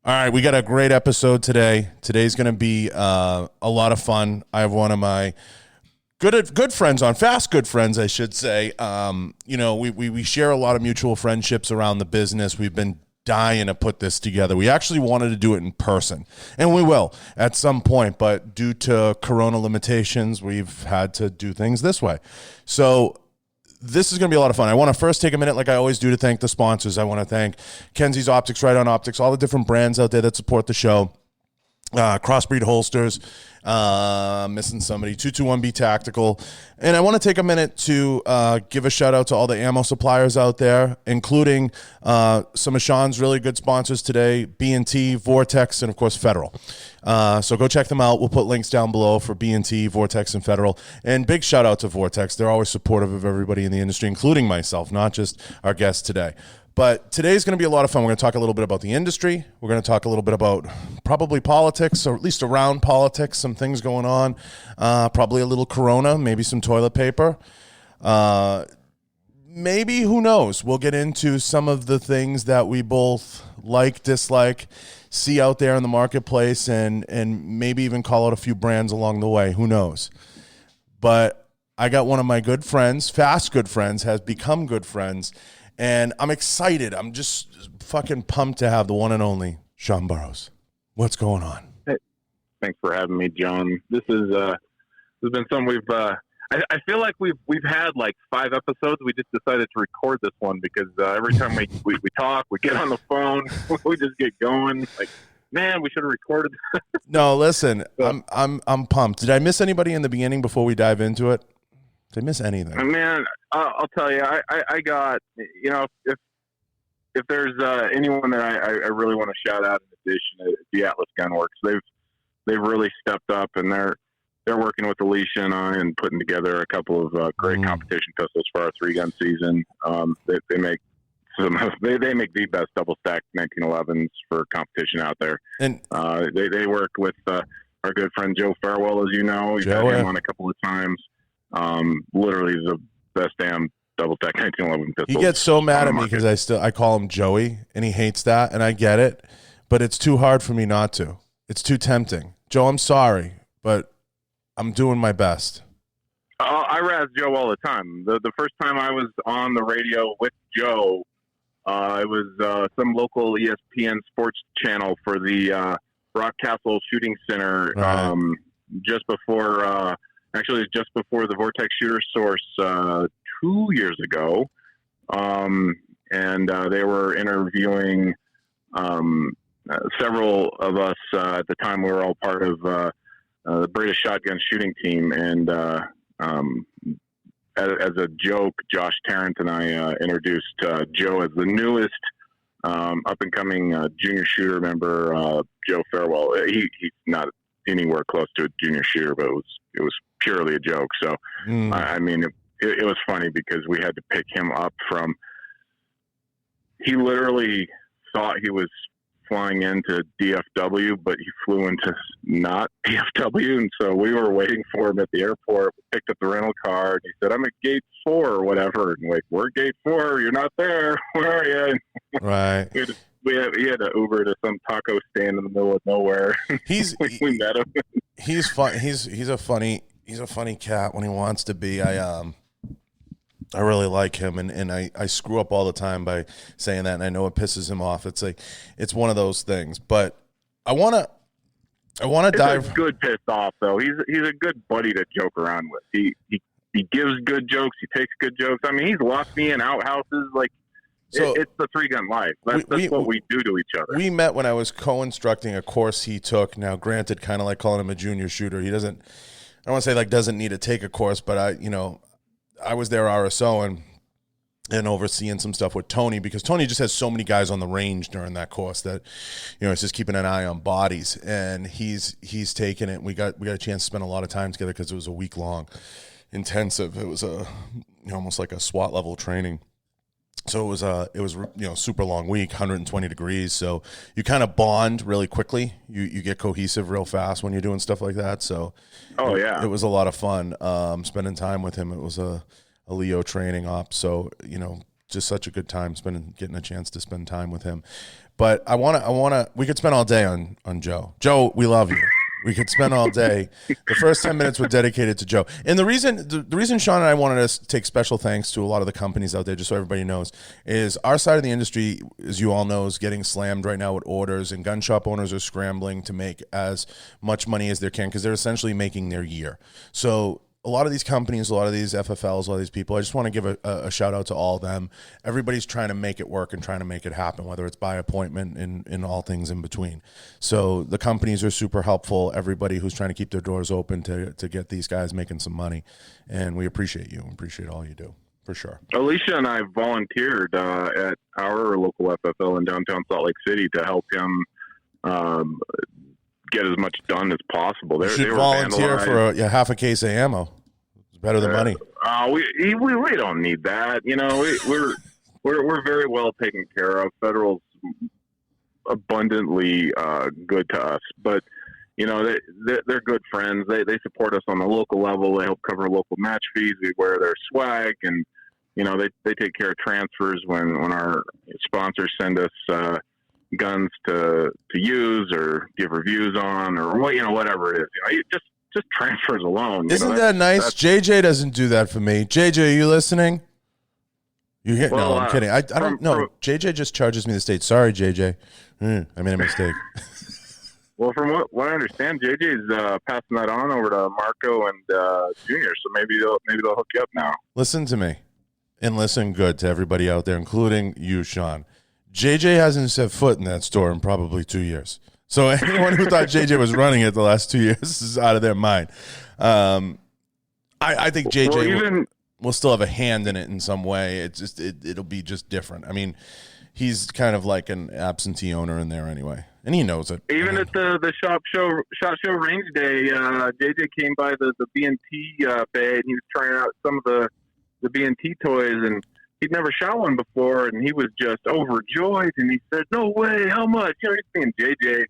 All right, we got a great episode today. Today's going to be a lot of fun. I have one of my good friends on, fast good friends, I should say. We share a lot of mutual friendships around the business. We've been dying to put this together. We actually wanted to do it in person, and we will at some point, but due to Corona limitations, we've had to do things this way. So this is going to be a lot of fun. I want to first take a minute, like I always do, to thank the sponsors. I want to thank Kenzies Optics, Riton Optics, all the different brands out there that support the show. Crossbreed Holsters, missing somebody, 221B Tactical. And I want to take a minute to give a shout out to all the ammo suppliers out there, including some of Sean's really good sponsors today, B&T, Vortex, and of course Federal. So go check them out. We'll put links down below for B&T, Vortex, and Federal. And big shout out to Vortex. They're always supportive of everybody in the industry, including myself, not just our guest today. But today's going to be a lot of fun. We're going to talk a little bit about the industry. We're going to talk a little bit about probably politics, or at least around politics, some things going on. Probably a little Corona, maybe some toilet paper. Maybe, who knows? We'll get into some of the things that we both like, dislike, see out there in the marketplace, and maybe even call out a few brands along the way. Who knows? But I got one of my good friends, fast good friends, has become good friends, and I'm excited. I'm just fucking pumped to have the one and only Sean Burrows. What's going on? Hey, thanks for having me, John. This has been something we've. I feel like we've had like 5 episodes. We just decided to record this one because every time we talk, we get on the phone, we just get going. Like, man, we should have recorded. No, listen, I'm pumped. Did I miss anybody in the beginning before we dive into it? Did I miss anything? Man, I'll tell you, I got, if there's anyone that I really want to shout out in addition to the Atlas Gunworks, they've really stepped up, and they're working with Alicia and I and putting together a couple of great competition pistols for our 3-gun season. They make they make the best double stack 1911s for competition out there. And they work with our good friend Joe Farwell, as you know. He's had him on a couple of times. Literally the best damn double stack 1911 pistol. He gets so mad at me because I call him Joey, and he hates that, and I get it, but it's too hard for me not to. It's too tempting. Joe, I'm sorry, but I'm doing my best. I razz Joe all the time. The first time I was on the radio with Joe, it was some local ESPN sports channel for the Rock Castle Shooting Center, right. Just before the Vortex Shooter Source 2 years ago. And they were interviewing several of us. At the time, we were all part of the British Shotgun Shooting Team. And as a joke, Josh Tarrant and I introduced Joe as the newest up-and-coming junior shooter member, Joe Farwell. He's not anywhere close to a junior shooter, but it was purely a joke. So, I mean, it was funny because we had to pick him up from, he literally thought he was flying into DFW, but he flew into not DFW. And so we were waiting for him at the airport. We picked up the rental car, and he said, "I'm at gate 4 or whatever." And like, "We're at gate 4. You're not there. Where are you?" Right. He had to Uber to some taco stand in the middle of nowhere. We met him. He's fun. He's a funny cat when he wants to be. I really like him, and I screw up all the time by saying that, and I know it pisses him off. It's like, it's one of those things. But I want to dive. It's a good pissed off though. He's a good buddy to joke around with. He gives good jokes. He takes good jokes. I mean, he's lost me in outhouses. Like, so it's the 3-gun life. That's what we do to each other. We met when I was co-instructing a course he took. Now, granted, kind of like calling him a junior shooter. He doesn't. I don't want to say like doesn't need to take a course, but I was there RSO and overseeing some stuff with Tony, because Tony just has so many guys on the range during that course that, it's just keeping an eye on bodies, and he's taken it. We got a chance to spend a lot of time together because it was a week-long intensive. It was almost like a SWAT level training. So it was super long week, 120 degrees. So you kind of bond really quickly. You get cohesive real fast when you're doing stuff like that. So it was a lot of fun spending time with him. It was a Leo training op. So, just such a good time getting a chance to spend time with him. But I want to. We could spend all day on Joe. Joe, we love you. We could spend all day. The first 10 minutes were dedicated to Joe. And the reason Sean and I wanted to take special thanks to a lot of the companies out there, just so everybody knows, is our side of the industry, as you all know, is getting slammed right now with orders, and gun shop owners are scrambling to make as much money as they can because they're essentially making their year. So a lot of these companies, a lot of these FFLs, a lot of these people, I just want to give a shout out to all of them. Everybody's trying to make it work and trying to make it happen, whether it's by appointment and all things in between. So the companies are super helpful. Everybody who's trying to keep their doors open to get these guys making some money. And we appreciate you. We appreciate all you do, for sure. Alicia and I volunteered at our local FFL in downtown Salt Lake City to help him get as much done as possible. You should volunteer for half a case of ammo. It's better than money. We don't need that. You know, we're very well taken care of. Federal's abundantly good to us, but you know they're good friends. They support us on the local level. They help cover local match fees. We wear their swag, and you know they take care of transfers when our sponsors send us guns to use or give reviews on, or whatever it is. You know, just transfers alone. Isn't that nice? JJ doesn't do that for me. JJ, are you listening? You hit? No, I'm kidding. I don't know. JJ just charges me the state. Sorry, JJ. I made a mistake. Well, from what I understand, JJ's passing that on over to Marco and Junior. So maybe they'll hook you up now. Listen to me, and listen good to everybody out there, including you, Sean. JJ hasn't set foot in that store in probably 2 years. So anyone who thought JJ was running it the last 2 years is out of their mind. I think JJ will still have a hand in it in some way. It's just it'll be just different. I mean, he's kind of like an absentee owner in there anyway, and he knows it. Even at the shot show range day, JJ came by the B&T bay, and he was trying out some of the B&T toys, and he'd never shot one before, and he was just overjoyed, and he said, "No way, how much?" You know, he's saying JJ.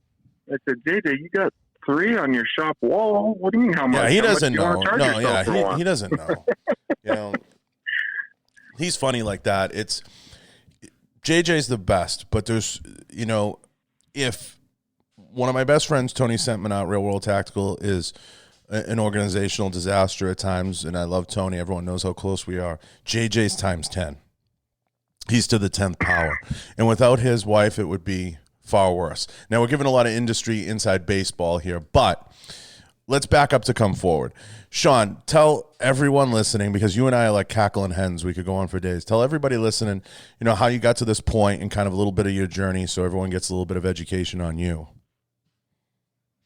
I said, "JJ, you got 3 on your shop wall. What do you mean, how much?" Yeah, he doesn't know. No, yeah, he doesn't know. You know, he's funny like that. It's JJ's the best, but there's, you know, if one of my best friends, Tony Sentman out Real World Tactical, is an organizational disaster at times, and I love Tony. Everyone knows how close we are. JJ's times 10. He's to the 10th power. And without his wife, it would be far worse. Now, we're giving a lot of industry inside baseball here, but let's back up to come forward. Sean, tell everyone listening, because you and I are like cackling hens. We could go on for days. Tell everybody listening, you know, how you got to this point and kind of a little bit of your journey so everyone gets a little bit of education on you.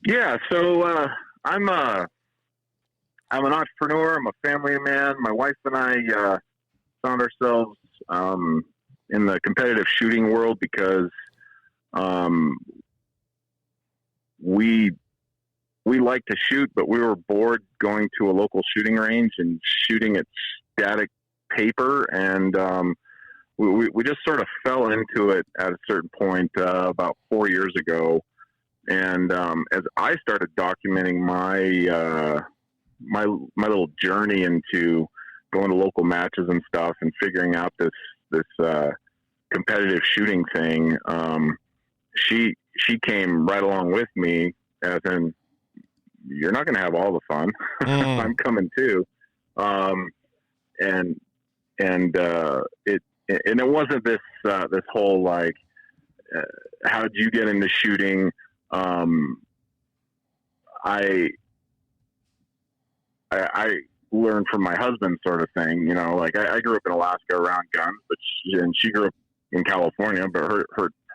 Yeah, so I'm an entrepreneur. I'm a family man. My wife and I found ourselves in the competitive shooting world because we like to shoot, but we were bored going to a local shooting range and shooting at static paper, and we just sort of fell into it at a certain point about 4 years ago. And as I started documenting my little journey into going to local matches and stuff and figuring out this competitive shooting thing, she came right along with me, as in, you're not going to have all the fun. I'm coming too. And it wasn't this whole like, how'd you get into shooting? I learned from my husband, sort of thing, you know, like I grew up in Alaska around guns, but she grew up in California, but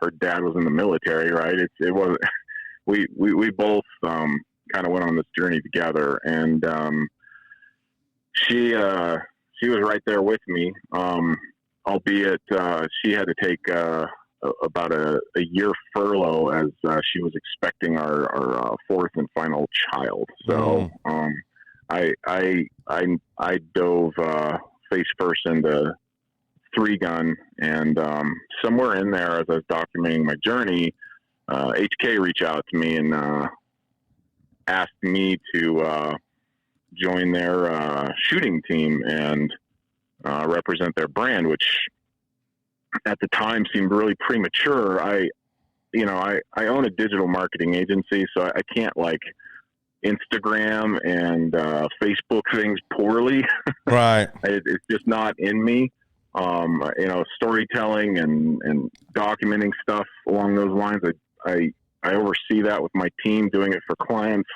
her dad was in the military, right? It wasn't, we both, kind of went on this journey together, and, she was right there with me. Albeit, she had to take, about a year furlough as, she was expecting our fourth and final child. So, I dove face first into 3-gun, and somewhere in there, as I was documenting my journey, HK reached out to me and asked me to join their shooting team and represent their brand, which at the time seemed really premature. I own a digital marketing agency, so I can't like Instagram and Facebook things poorly. Right. It's just not in me. Storytelling and documenting stuff along those lines. I oversee that with my team, doing it for clients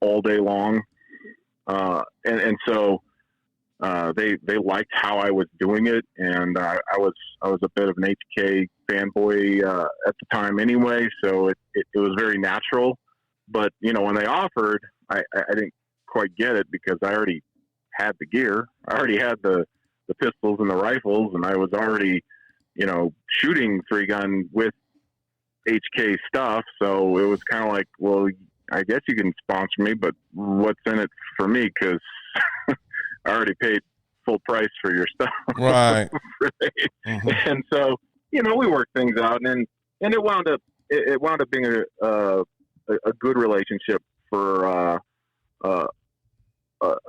all day long. So they liked how I was doing it, and I was a bit of an HK fanboy at the time anyway, so it was very natural. But when they offered, I didn't quite get it because I already had the gear, I already had the pistols and the rifles, and I was already shooting 3-gun with HK stuff. So it was kind of like, well, I guess you can sponsor me, but what's in it for me? Because I already paid full price for your stuff. Right. Mm-hmm. And so, we worked things out, and it wound up being a good relationship for a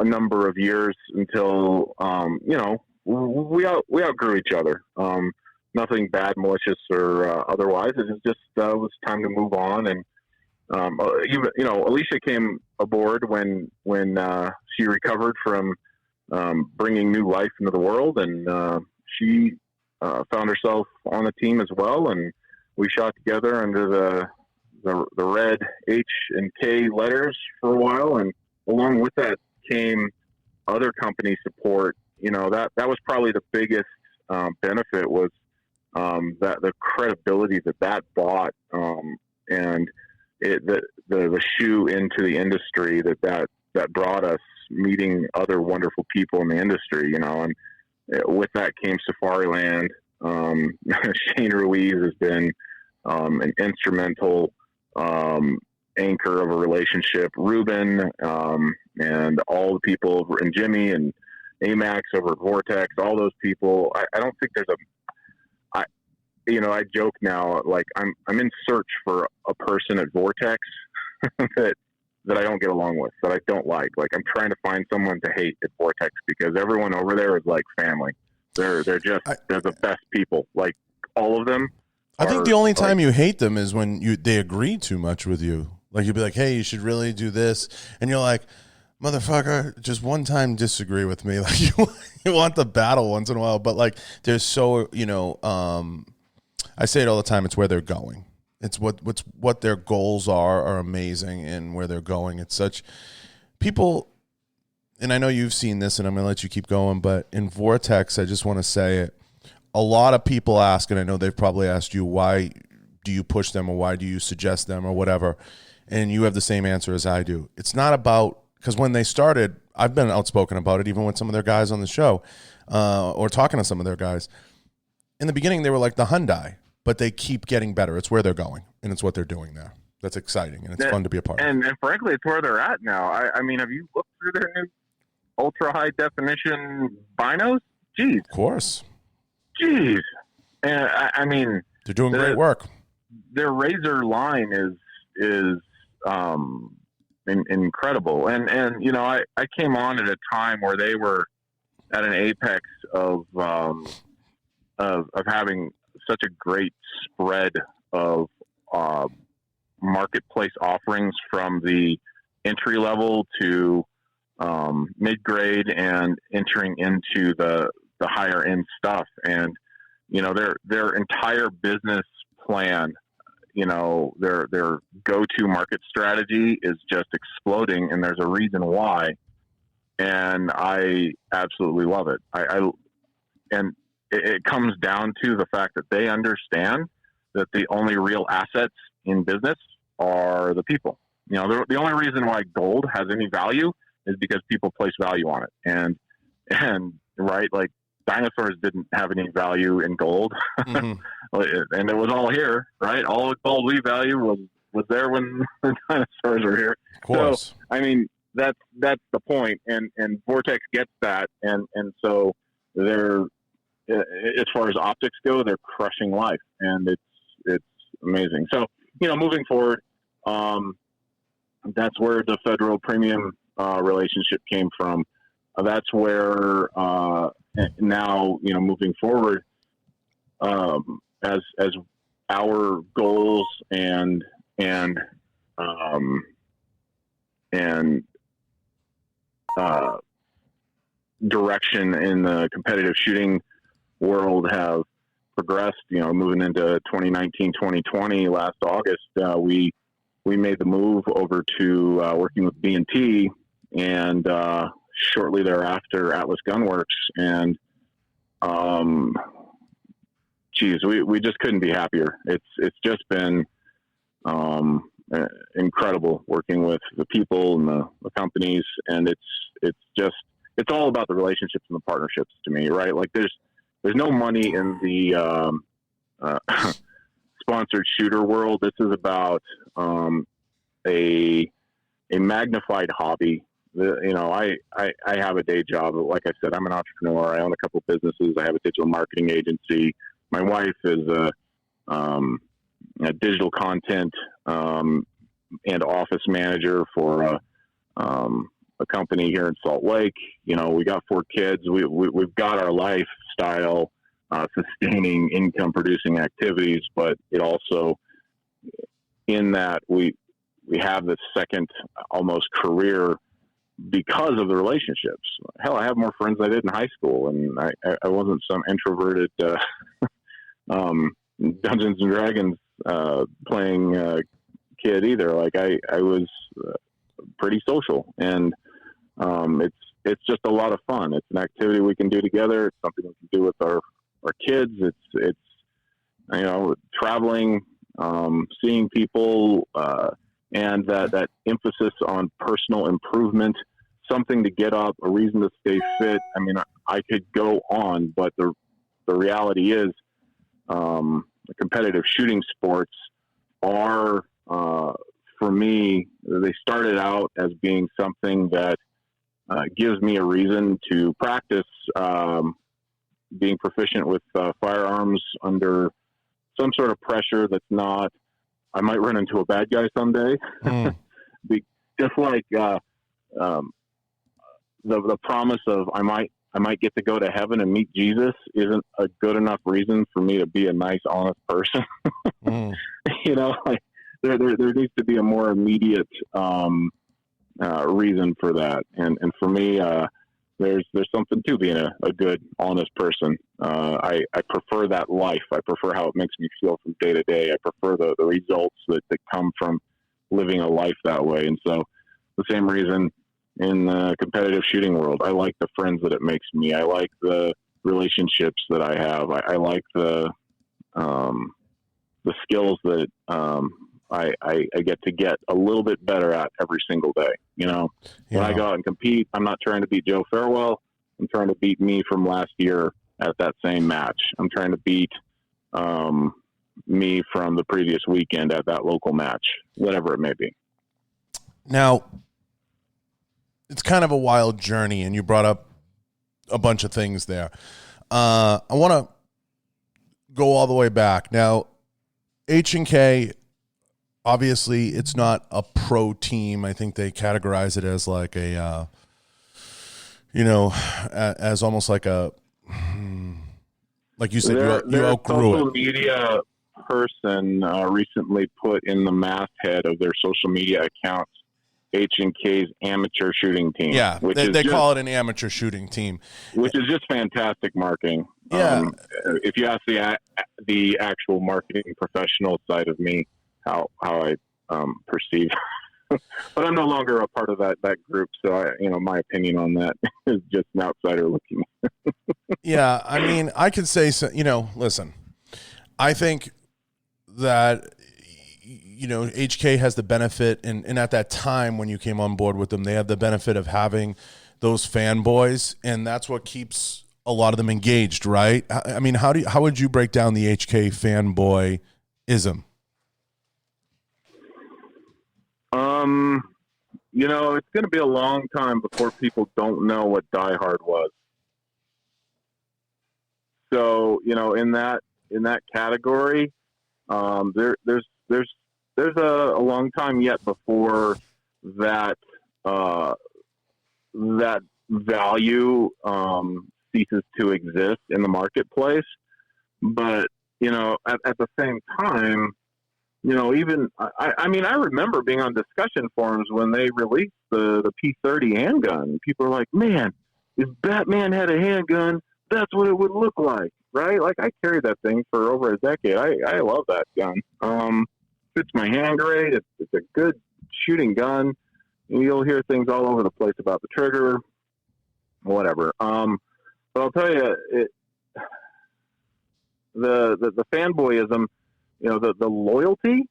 number of years until we outgrew each other. Nothing bad, malicious, or otherwise. It was just it was time to move on. And Alicia came aboard when she recovered from bringing new life into the world, and she found herself on the team as well. And we shot together under the red H and K letters for a while, and along with that came other company support. That was probably the biggest benefit was that the credibility that bought, and the shoe into the industry that brought us meeting other wonderful people in the industry, and with that came Safariland. Shane Ruiz has been an instrumental anchor of a relationship. Ruben, and all the people over, and Jimmy and Amax over at Vortex, all those people. I don't think there's I joke now, like I'm in search for a person at Vortex that I don't get along with, that I don't like. Like I'm trying to find someone to hate at Vortex because everyone over there is like family. They're they're the best people. Like all of them. I think the only time you hate them is when they agree too much with you. Like you'd be like, hey, you should really do this. And you're like, motherfucker, just one time disagree with me. Like you want the battle once in a while. But like there's so, I say it all the time, it's where they're going. It's what their goals are amazing, and where they're going. It's such people, and I know you've seen this, and I'm going to let you keep going, but in Vortex, I just want to say it. A lot of people ask, and I know they've probably asked you, why do you push them or why do you suggest them or whatever, and you have the same answer as I do. It's not about, because when they started, I've been outspoken about it, even with some of their guys on the show, or talking to some of their guys. In the beginning, they were like the Hyundai, but they keep getting better. It's where they're going, and it's what they're doing there. That's exciting, and it's fun to be a part of. And frankly, it's where they're at now. I mean, have you looked through their new ultra-high definition binos? Jeez. Of course. Jeez. And I mean, they're doing great work. Their Razor line is incredible. And I came on at a time where they were at an apex of having such a great spread of marketplace offerings, from the entry level to mid-grade and entering into the higher end stuff. And their entire business plan, their go-to market strategy is just exploding, and there's a reason why, and I absolutely love it. And it comes down to the fact that they understand that the only real assets in business are the people. The only reason why gold has any value is because people place value on it. And right, like dinosaurs didn't have any value in gold, mm-hmm. And it was all here, right? All the gold we value was there when the dinosaurs were here. Of course. So, I mean, that's the point. And Vortex gets that. And so they're, as far as optics go, they're crushing life, and it's amazing. So, moving forward, that's where the Federal Premium relationship came from. That's where now, moving forward, as our goals and direction in the competitive shooting world have progressed. Moving into 2019, 2020, last August, we made the move over to working with B&T, and shortly thereafter Atlas Gunworks, and we just couldn't be happier. It's just been incredible working with the people and the companies, and it's all about the relationships and the partnerships to me, right? Like there's no money in the sponsored shooter world. This is about a magnified hobby. I have a day job. Like I said, I'm an entrepreneur. I own a couple businesses. I have a digital marketing agency. My wife is a digital content and office manager for a company here in Salt Lake. We got 4 kids. We've got our lifestyle sustaining income producing activities, but it also, in that we have this second almost career because of the relationships. Hell, I have more friends than I did in high school, and I wasn't some introverted Dungeons and Dragons playing kid either. Like I was pretty social, and it's just a lot of fun. It's an activity we can do together. It's something we can do with our kids. It's traveling, seeing people, and that emphasis on personal improvement, something to get up, a reason to stay fit. I mean, I could go on, but the reality is, the competitive shooting sports are, for me, they started out as being something that gives me a reason to practice being proficient with firearms under some sort of pressure that's not, I might run into a bad guy someday. Just like the promise of I might get to go to heaven and meet Jesus isn't a good enough reason for me to be a nice, honest person. Like there needs to be a more immediate reason for that. And for me, there's something to being a good, honest person. I prefer that life. I prefer how it makes me feel from day to day. I prefer the results that come from living a life that way. And so the same reason in the competitive shooting world, I like the friends that it makes me. I like the relationships that I have. I like the skills that I get a little bit better at every single day. When I go out and compete, I'm not trying to beat Joe Farewell. I'm trying to beat me from last year at that same match. I'm trying to beat me from the previous weekend at that local match, whatever it may be. Now, it's kind of a wild journey, and you brought up a bunch of things there. I want to go all the way back. Now, H&K, obviously, it's not a pro team. I think they categorize it as like a, as almost like a, like you said, you outgrew social it. Media person recently put in the masthead of their social media accounts H&K's amateur shooting team. Yeah, they call it an amateur shooting team, which is just fantastic marketing. Yeah. If you ask the actual marketing professional side of me, how I perceive, but I'm no longer a part of that group. So my opinion on that is just an outsider looking. Yeah. I mean, I could say, listen, I think that, HK has the benefit, and at that time when you came on board with them, they had the benefit of having those fanboys, and that's what keeps a lot of them engaged, right? I mean, how would you break down the HK fanboy-ism? It's going to be a long time before people don't know what Die Hard was. So, in that category, there's a long time yet before that that value ceases to exist in the marketplace. But at the same time, even I mean, I remember being on discussion forums when they released the P30 handgun. People are like, man, if Batman had a handgun, that's what it would look like, right? Like, I carried that thing for over a decade. I love that gun. Fits my hand great. It's a good shooting gun. You'll hear things all over the place about the trigger, whatever. But I'll tell you, the fanboyism, the loyalty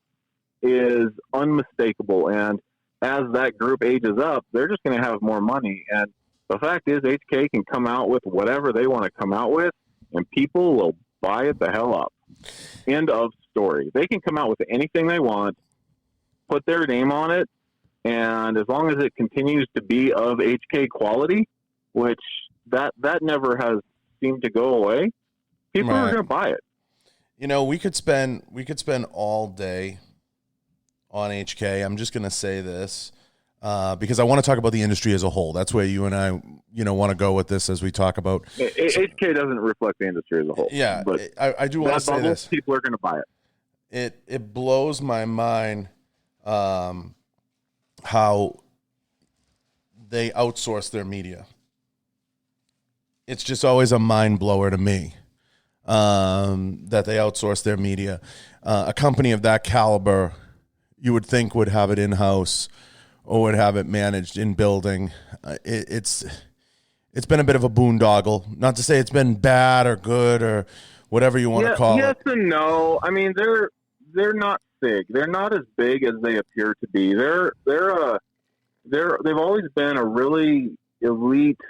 is unmistakable. And as that group ages up, they're just going to have more money. And the fact is, HK can come out with whatever they want to come out with, and people will buy it the hell up. End of story. They can come out with anything they want, put their name on it, and as long as it continues to be of HK quality, which that never has seemed to go away, people are going to buy it. We could spend all day on HK. I'm just going to say this because I want to talk about the industry as a whole. That's where you and I, want to go with this as we talk about. HK doesn't reflect the industry as a whole. Yeah, but I do want to say this. People are going to buy it. It blows my mind how they outsource their media. It's just always a mind blower to me. That they outsource their media. A company of that caliber, you would think would have it in-house or would have it managed in building. It's been a bit of a boondoggle. Not to say it's been bad or good or whatever you want to call it. Yes and no. I mean, they're not big. They're not as big as they appear to be. They've always been a really elite,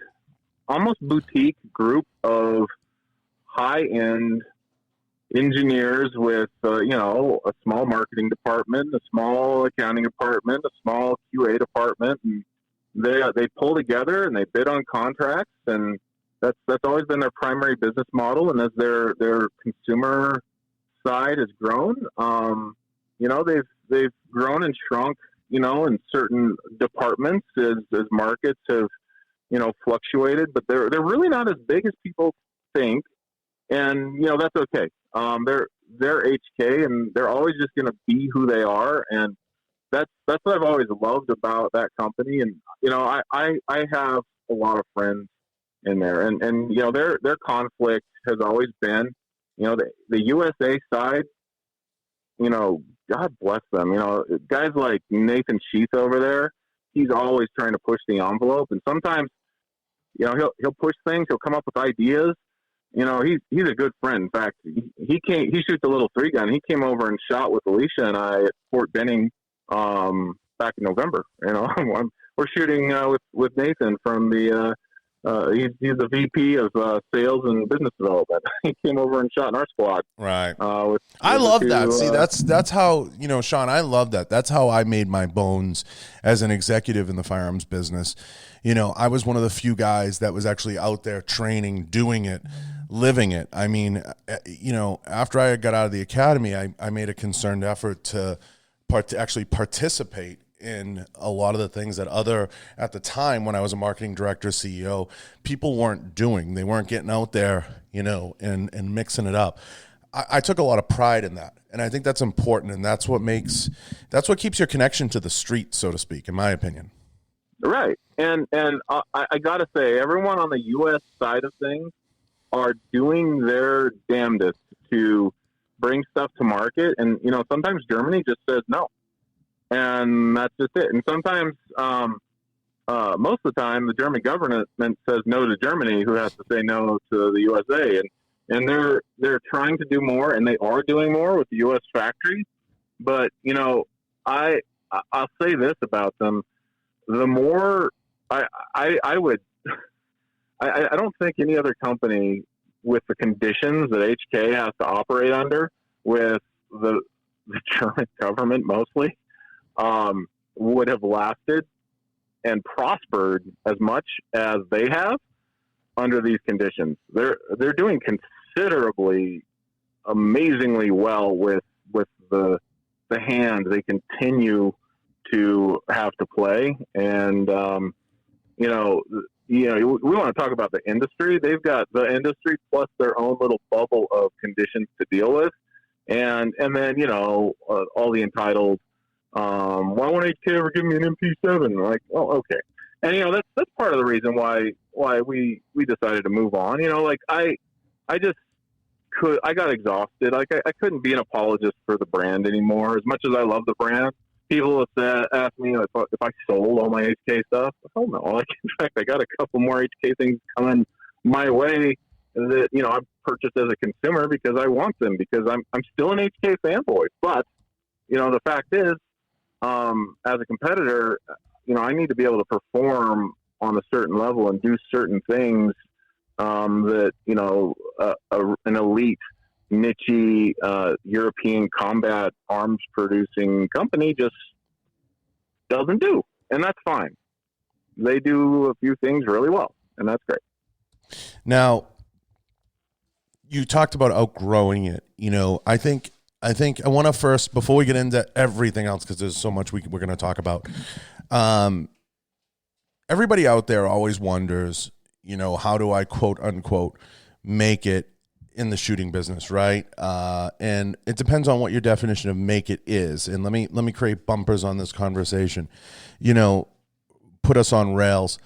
almost boutique group of high-end engineers with, a small marketing department, a small accounting department, a small QA department, and they pull together and they bid on contracts, and that's always been their primary business model. And as their consumer side has grown, they've grown and shrunk, in certain departments as markets have, fluctuated, but they're really not as big as people think. And, that's okay. They're HK, and they're always just going to be who they are. And that's what I've always loved about that company. And, I have a lot of friends in there, and their conflict has always been, the USA side, God bless them. Guys like Nathan Sheath over there, he's always trying to push the envelope. And sometimes, he'll push things. He'll come up with ideas. He's a good friend. In fact, he shoots a little 3-gun. He came over and shot with Alicia and I at Fort Benning back in November. We're shooting with Nathan from the he's the VP of sales and business development. He came over and shot in our squad. Right. I love that. See, that's how, Sean, I love that. That's how I made my bones as an executive in the firearms business. I was one of the few guys that was actually out there training, doing it, living it. I mean, after I got out of the academy, I made a concerted effort to actually participate in a lot of the things that at the time when I was a marketing director, CEO, people weren't doing. They weren't getting out there, and mixing it up. I took a lot of pride in that. And I think that's important. And that's what keeps your connection to the street, so to speak, in my opinion. Right. And I got to say, everyone on the U.S. side of things are doing their damnedest to bring stuff to market. And, sometimes Germany just says no. And that's just it. And sometimes, most of the time, the German government says no to Germany, who has to say no to the USA. And they're trying to do more, and they are doing more with the U.S. factories. But, I'll say this about them. The more I don't think any other company with the conditions that HK has to operate under with the German government mostly would have lasted and prospered as much as they have under these conditions. They're doing considerably, amazingly well with the hand they continue to have to play. And, we want to talk about the industry. They've got the industry plus their own little bubble of conditions to deal with. And then, all the entitled, why won't HK ever give me an MP7? Like, oh, okay. And, that's part of the reason why we decided to move on. I got exhausted. Like, I couldn't be an apologist for the brand anymore. As much as I love the brand, people have asked me if I sold all my HK stuff. Hell no. Like, in fact, I got a couple more HK things coming my way that, I purchased as a consumer because I want them, because I'm still an HK fanboy. But, the fact is, as a competitor, I need to be able to perform on a certain level and do certain things that, an elite, niche, European combat arms producing company just doesn't do. And that's fine. They do a few things really well, and that's great. Now, you talked about outgrowing it. I think I want to first, before we get into everything else, because there's so much we're going to talk about. Everybody out there always wonders, how do I quote unquote make it in the shooting business, right? And it depends on what your definition of make it is. And let me create bumpers on this conversation. Put us on rails.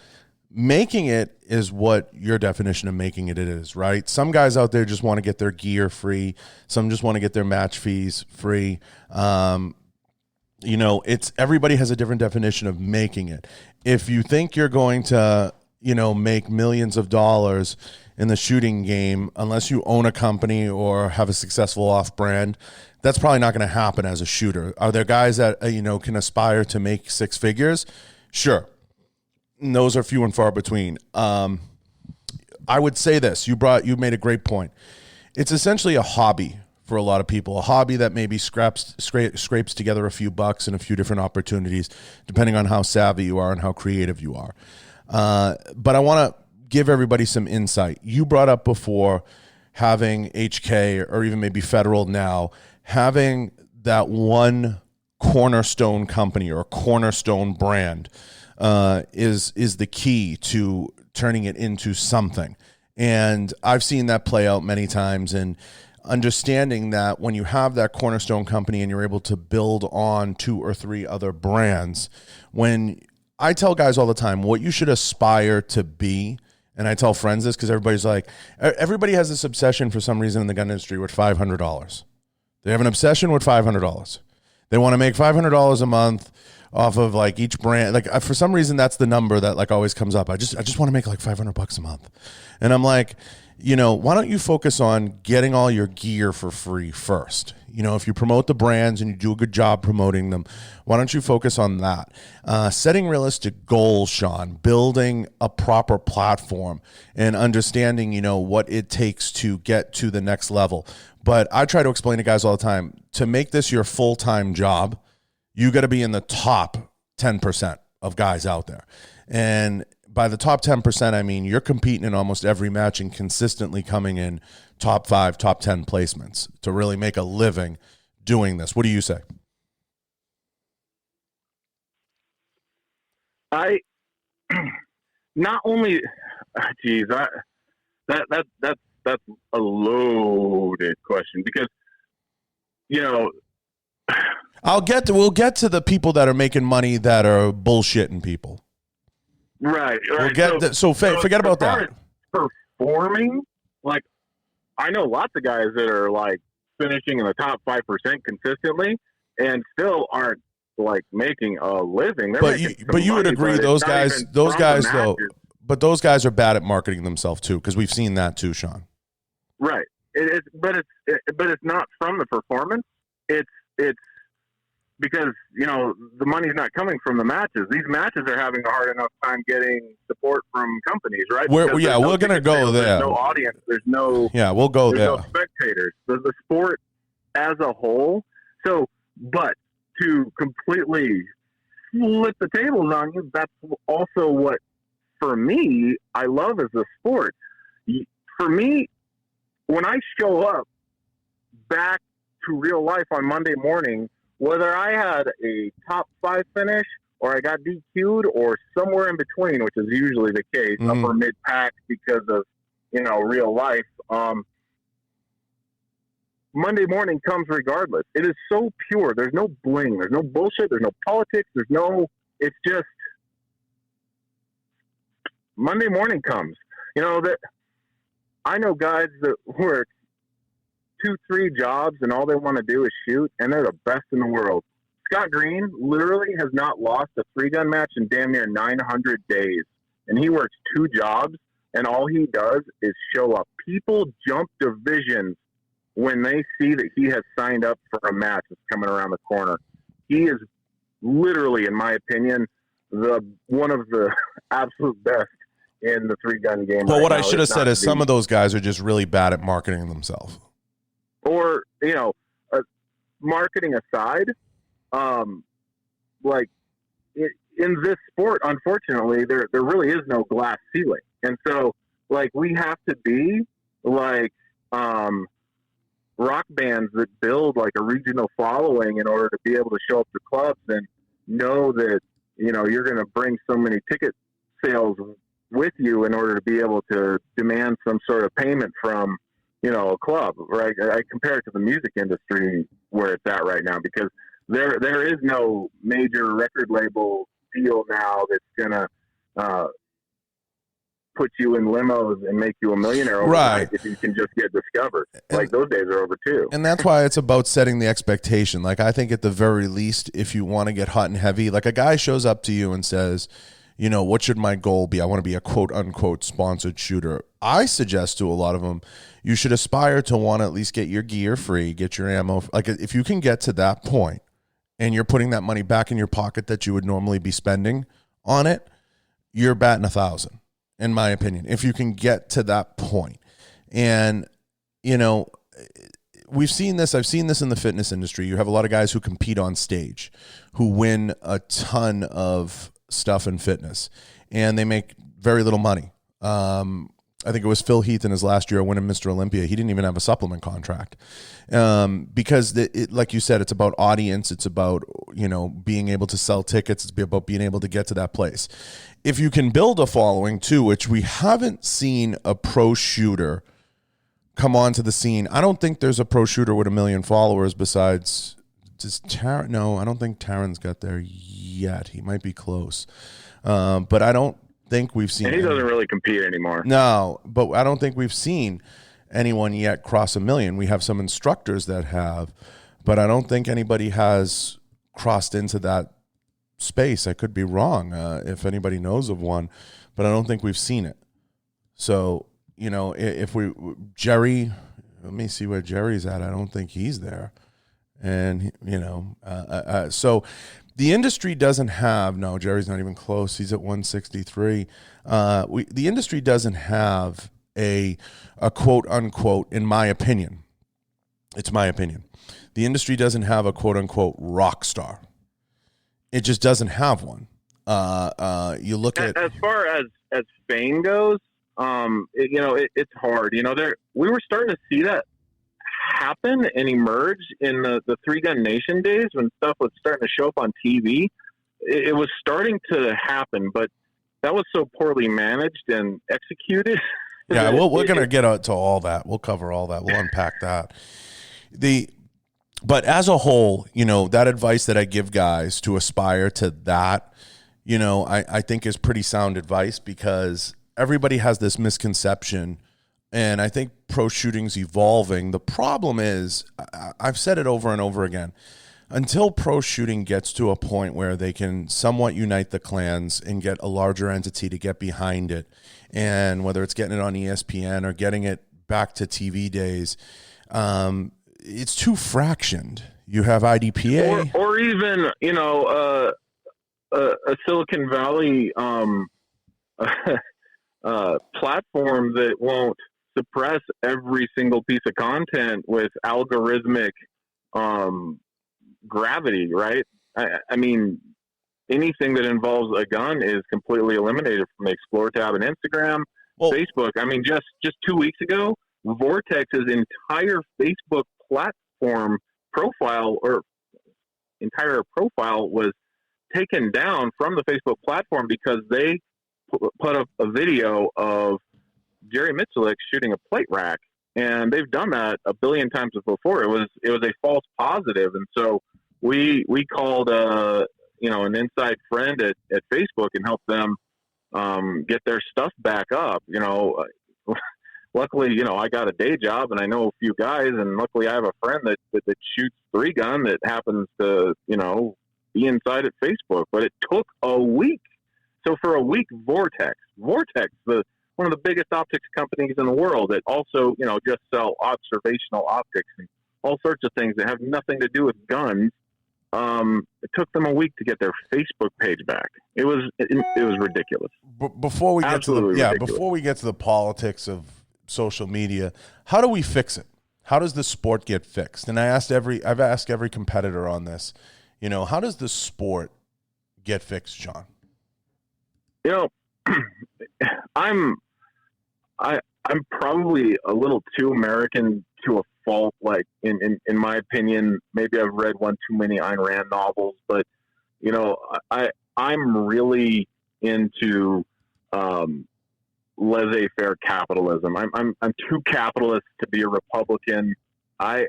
Making it is what your definition of making it is, right? Some guys out there just want to get their gear free. Some just want to get their match fees free. It's everybody has a different definition of making it. If you think you're going to, make millions of dollars in the shooting game, unless you own a company or have a successful off-brand, that's probably not going to happen as a shooter. Are there guys that, can aspire to make six figures? Sure. And those are few and far between. I would say this. You made a great point. It's essentially a hobby for a lot of people, a hobby that maybe scrapes together a few bucks and a few different opportunities, depending on how savvy you are and how creative you are. But I want to give everybody some insight. You brought up before having HK, or even maybe Federal now, having that one cornerstone company or cornerstone brand is the key to turning it into something. And I've seen that play out many times, and understanding that when you have that cornerstone company and you're able to build on two or three other brands, when I tell guys all the time what you should aspire to be, and I tell friends this because everybody has this obsession for some reason in the gun industry with $500. They have an obsession with $500. They want to make $500 a month off of each brand. For some reason, that's the number that always comes up. I just want to make $500 a month. And I'm like, why don't you focus on getting all your gear for free first? If you promote the brands and you do a good job promoting them, why don't you focus on that? Setting realistic goals, Sean, building a proper platform and understanding, what it takes to get to the next level. But I try to explain to guys all the time, to make this your full-time job, you got to be in the top 10% of guys out there. And by the top 10%, I mean you're competing in almost every match and consistently coming in top 5, top 10 placements to really make a living doing this. What do you say? I not only, that's a loaded question because, we'll get to the people that are making money that are bullshitting people. Right. We'll get forget about that. Performing, I know lots of guys that are finishing in the top 5% consistently and still aren't making a living. But you would agree those guys though. But those guys are bad at marketing themselves too, because we've seen that too, Sean. Right. But it's not from the performance. It's because, the money's not coming from the matches. These matches are having a hard enough time getting support from companies, right? We're going to go there. There's no audience. We'll go there. No spectators. The sport as a whole. So, but to completely flip the tables on you, that's also what, for me, I love as a sport. For me, when I show up back to real life on Monday morning, whether I had a top 5 finish or I got DQ'd or somewhere in between, which is usually the case, upper mid pack because of, real life. Monday morning comes regardless. It is so pure. There's no bling. There's no bullshit. There's no politics. It's just Monday morning comes. That I know guys that work 2-3 jobs and all they want to do is shoot, and they're the best in the world. Scott Green literally has not lost a 3-gun match in damn near 900 days, and he works 2 jobs, and all he does is show up. People jump divisions when they see that he has signed up for a match that's coming around the corner. He is literally, in my opinion, one of the absolute best in the 3-gun game. Well, what I should have said is some of those guys are just really bad at marketing themselves. Or, marketing aside, in this sport, unfortunately, there really is no glass ceiling. And so, we have to be rock bands that build a regional following in order to be able to show up to clubs and know that, you're going to bring so many ticket sales with you in order to be able to demand some sort of payment from, a club, right? I compare it to the music industry where it's at right now, because there is no major record label deal now that's going to put you in limos and make you a millionaire overnight if you can just get discovered. Those days are over too. And that's why it's about setting the expectation. I think at the very least, if you want to get hot and heavy, a guy shows up to you and says, what should my goal be? I want to be a quote unquote sponsored shooter. I suggest to a lot of them, you should aspire to want to at least get your gear free, get your ammo. If you can get to that point and you're putting that money back in your pocket that you would normally be spending on it, you're batting 1,000, in my opinion, if you can get to that point. And, we've seen this. I've seen this in the fitness industry. You have a lot of guys who compete on stage, who win a ton of stuff in fitness, and they make very little money. I think it was Phil Heath in his last year winning Mr. Olympia. He didn't even have a supplement contract because, like you said, it's about audience. It's about, being able to sell tickets. It's about being able to get to that place. If you can build a following too, which we haven't seen a pro shooter come onto the scene. I don't think there's a pro shooter with 1 million followers besides Taran. No, I don't think Taran's got there yet. He might be close. But I don't think we've seen. And he doesn't really compete anymore. No, but I don't think we've seen anyone yet cross 1 million. We have some instructors that have, but I don't think anybody has crossed into that space. I could be wrong if anybody knows of one, but I don't think we've seen it. So, if Jerry, let me see where Jerry's at. I don't think he's there. And, so the industry doesn't have, no, Jerry's not even close. He's at 163. The industry doesn't have a quote unquote, in my opinion, it's my opinion. The industry doesn't have a quote unquote rock star. It just doesn't have one. You look at, as far as fame goes, it's hard. We were starting to see that happen and emerge in the 3-Gun Nation days when stuff was starting to show up on TV. It was starting to happen, but that was so poorly managed and executed. Yeah, we're going to get to all that. We'll cover all that. We'll unpack that. But as a whole, that advice that I give guys to aspire to that, I think is pretty sound advice, because everybody has this misconception, and I think pro shooting's evolving. The problem is, I've said it over and over again, until pro shooting gets to a point where they can somewhat unite the clans and get a larger entity to get behind it, and whether it's getting it on ESPN or getting it back to TV days, it's too fractioned. You have IDPA. Or even, a Silicon Valley platform that won't suppress every single piece of content with algorithmic gravity, right? I mean, anything that involves a gun is completely eliminated from the Explore tab and Instagram, Facebook. I mean, just 2 weeks ago, Vortex's entire Facebook platform profile was taken down from the Facebook platform because they put up a video of Jerry Mitchell shooting a plate rack And they've done that a billion times before. It was a false positive. And so we called, an inside friend at Facebook and helped them get their stuff back up. Luckily, I got a day job and I know a few guys, and luckily I have a friend that shoots 3-gun that happens to, be inside at Facebook. But it took a week. So for a week, Vortex, one of the biggest optics companies in the world that also, just sell observational optics and all sorts of things that have nothing to do with guns. It took them a week to get their Facebook page back. It was ridiculous. Before we get Absolutely before we get to the politics of social media, how do we fix it? How does the sport get fixed? And I've asked every competitor on this. How does the sport get fixed, Sean? I'm probably a little too American to a fault. Like in my opinion, maybe I've read one too many Ayn Rand novels, but I'm really into laissez-faire capitalism. I'm too capitalist to be a Republican. I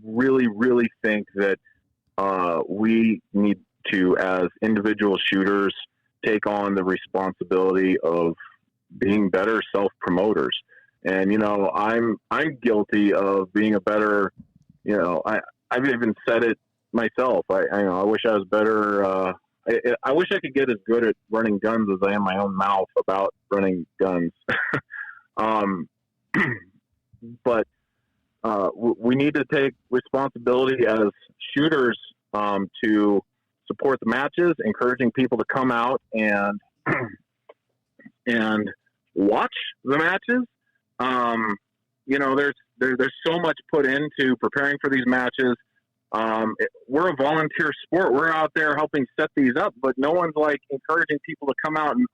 really, really think that we need to, as individual shooters, take on the responsibility of being better self-promoters. And, I'm guilty of being a better, I've even said it myself. I wish I was better. I wish I could get as good at running guns as I am my own mouth about running guns. But we need to take responsibility as shooters to support the matches, encouraging people to come out and watch the matches. There's so much put into preparing for these matches. We're a volunteer sport. We're out there helping set these up, but no one's encouraging people to come out and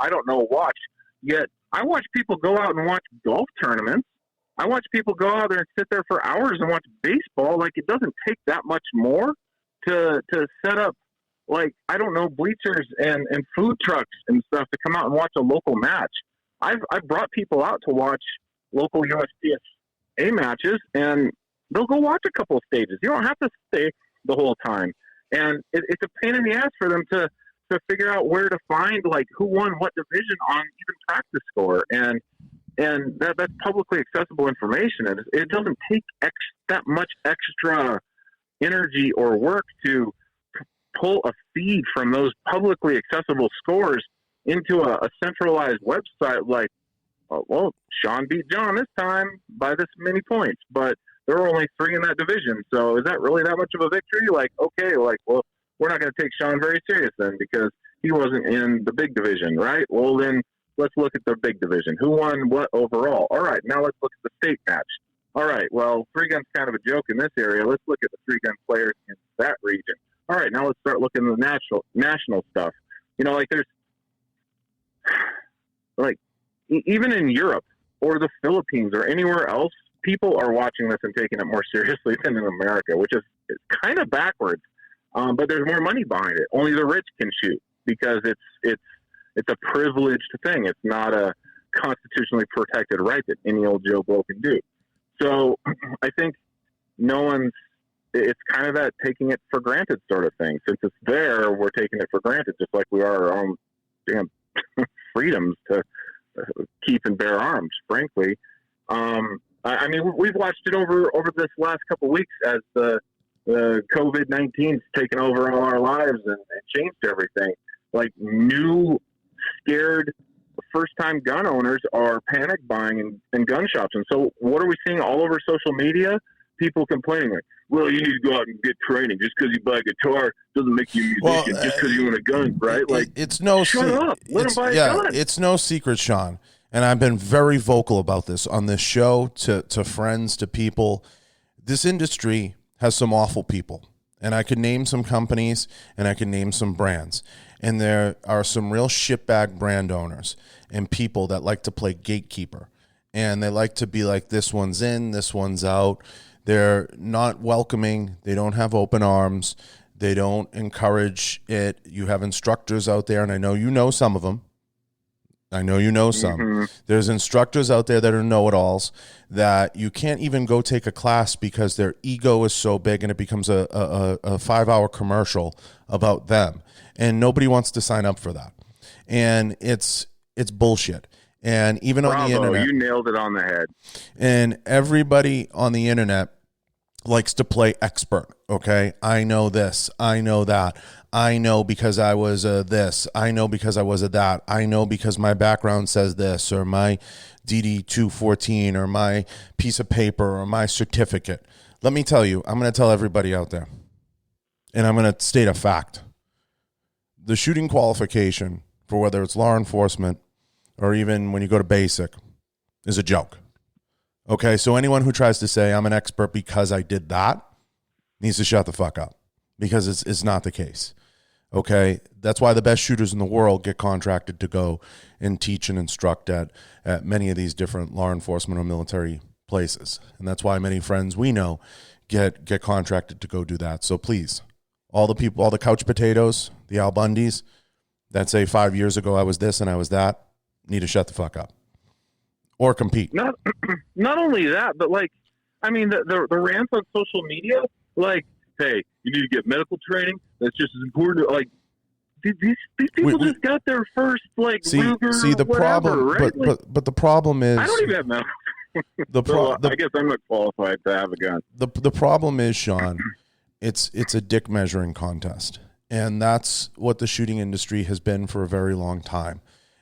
watch. Yet I watch people go out and watch golf tournaments. I watch people go out there and sit there for hours and watch baseball. It doesn't take that much more to set up, bleachers and food trucks and stuff to come out and watch a local match. I've brought people out to watch local USPSA matches, and they'll go watch a couple of stages. You don't have to stay the whole time. And it's a pain in the ass for them to figure out where to find, who won what division on even practice score. And that's publicly accessible information. And it doesn't take that much extra energy or work to pull a feed from those publicly accessible scores into a centralized website Sean beat John this time by this many points, but there were only 3 in that division. So is that really that much of a victory? We're not going to take Sean very serious then because he wasn't in the big division, right? Well, then let's look at the big division. Who won what overall? All right, now let's look at the state match. All right, well, 3-gun's kind of a joke in this area. Let's look at the 3-gun players in that region. All right, now let's start looking at the national stuff. There's even in Europe or the Philippines or anywhere else, people are watching this and taking it more seriously than in America, which is kind of backwards. But there's more money behind it. Only the rich can shoot because it's a privileged thing. It's not a constitutionally protected right that any old Joe Blow can do. So I think it's kind of that taking it for granted sort of thing. Since it's there, we're taking it for granted, just like we are our own damn freedoms to keep and bear arms, frankly. We've watched it over this last couple of weeks as the COVID-19's taken over all our lives and changed everything. New, scared, first-time gun owners are panic buying in gun shops. And so what are we seeing all over social media? People complaining well, you need to go out and get training. Just because you buy a guitar doesn't make you a musician. Just because you own a gun, right? It's no shut up. Let them buy a gun. It's no secret, Sean. And I've been very vocal about this on this show to friends, to people. This industry has some awful people. And I could name some companies and I could name some brands. And there are some real shitbag brand owners and people that like to play gatekeeper. And they like to be like, this one's in, this one's out. They're not welcoming. They don't have open arms. They don't encourage it. You have instructors out there, and I know you know some of them. I know you know some. Mm-hmm. There's instructors out there that are know-it-alls that you can't even go take a class because their ego is so big and it becomes a 5-hour commercial about them. And nobody wants to sign up for that. And it's bullshit. And even Bravo, on the internet, you nailed it on the head. And everybody on the internet likes to play expert. Okay, I know this, I know that, I know because I was this, I know because I was a that, I know because my background says this, or my DD 214, or my piece of paper, or my certificate. Let me tell you, I'm going to tell everybody out there, and I'm going to state a fact. The shooting qualification for whether it's law enforcement or even when you go to basic is a joke. Okay, so anyone who tries to say I'm an expert because I did that needs to shut the fuck up, because it's not the case. Okay, that's why the best shooters in the world get contracted to go and teach and instruct at many of these different law enforcement or military places. And that's why many friends we know get contracted to go do that. So please, all the people, all the couch potatoes, the Al Bundys that say 5 years ago I was this and I was that, need to shut the fuck up or compete. Not only that, but like, I mean, the rants on social media, like, hey, you need to get medical training. That's just as important. Like, these people just got their first, like, Ruger, see the whatever, problem, right? but the problem is, I don't even have medical. I guess I'm not qualified to have a gun. The problem is, Sean, it's a dick measuring contest, and that's what the shooting industry has been for a very long time.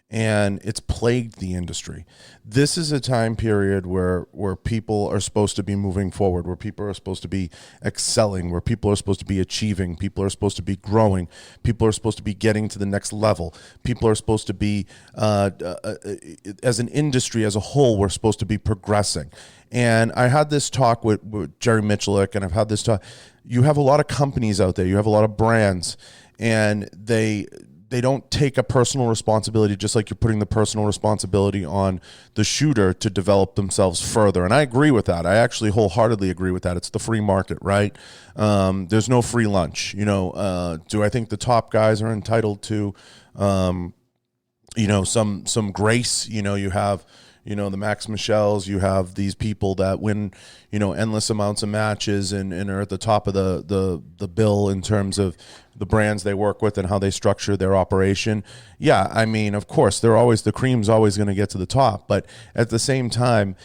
And it's plagued the industry. This is a time period where people are supposed to be moving forward, where people are supposed to be excelling, where people are supposed to be achieving, people are supposed to be growing, people are supposed to be getting to the next level, people are supposed to be, as an industry as a whole, we're supposed to be progressing. And I had this talk with Jerry Michalik, and I've had this talk. You have a lot of companies out there, you have a lot of brands, and they don't take a personal responsibility, just like you're putting the personal responsibility on the shooter to develop themselves further. And I agree with that. I actually wholeheartedly agree with that. It's the free market, right? There's no free lunch. You know, do I think the top guys are entitled to, some grace? You know, you have, the Max Michels, you have these people that win, endless amounts of matches and are at the top of the bill in terms of the brands they work with and how they structure their operation. Yeah, I mean, of course, the cream's always going to get to the top. But at the same time,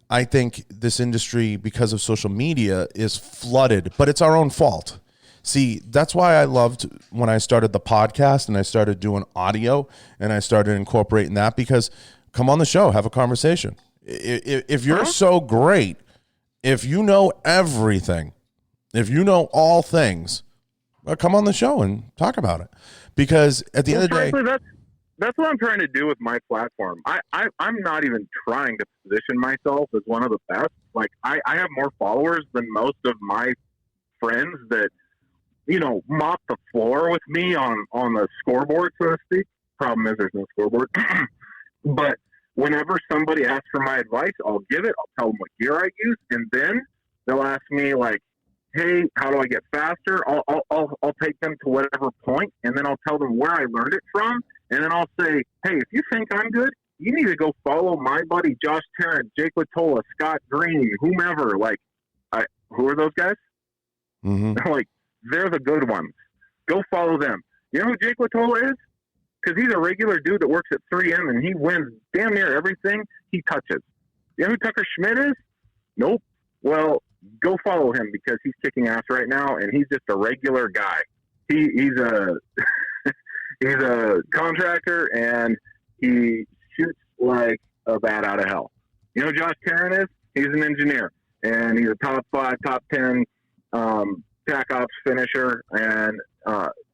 I think this industry, because of social media, is flooded. But it's our own fault. See, that's why I loved when I started the podcast and I started doing audio and I started incorporating that, because come on the show, have a conversation. If you're so great, if you know everything, if you know all things, well, come on the show and talk about it. Because at the end of the day, that's what I'm trying to do with my platform. I'm not even trying to position myself as one of the best. Like, I have more followers than most of my friends that, mop the floor with me on the scoreboard, so to speak. Problem is there's no scoreboard. But whenever somebody asks for my advice, I'll give it. I'll tell them what gear I use, and then they'll ask me, like, hey, how do I get faster? I'll take them to whatever point, and then I'll tell them where I learned it from, and then I'll say, hey, if you think I'm good, you need to go follow my buddy Josh Tarrant, Jake Latola, Scott Green, whomever. Like, who are those guys? Mm-hmm. Like, they're the good ones. Go follow them. You know who Jake Latola is? Because he's a regular dude that works at 3M, and he wins damn near everything he touches. You know who Tucker Schmidt is? Nope. Well, go follow him, because he's kicking ass right now, and he's just a regular guy. He's a he's a contractor, and he shoots like a bat out of hell. You know who Josh Tarrant is? He's an engineer, and he's a top 5, top 10 TAC ops finisher, and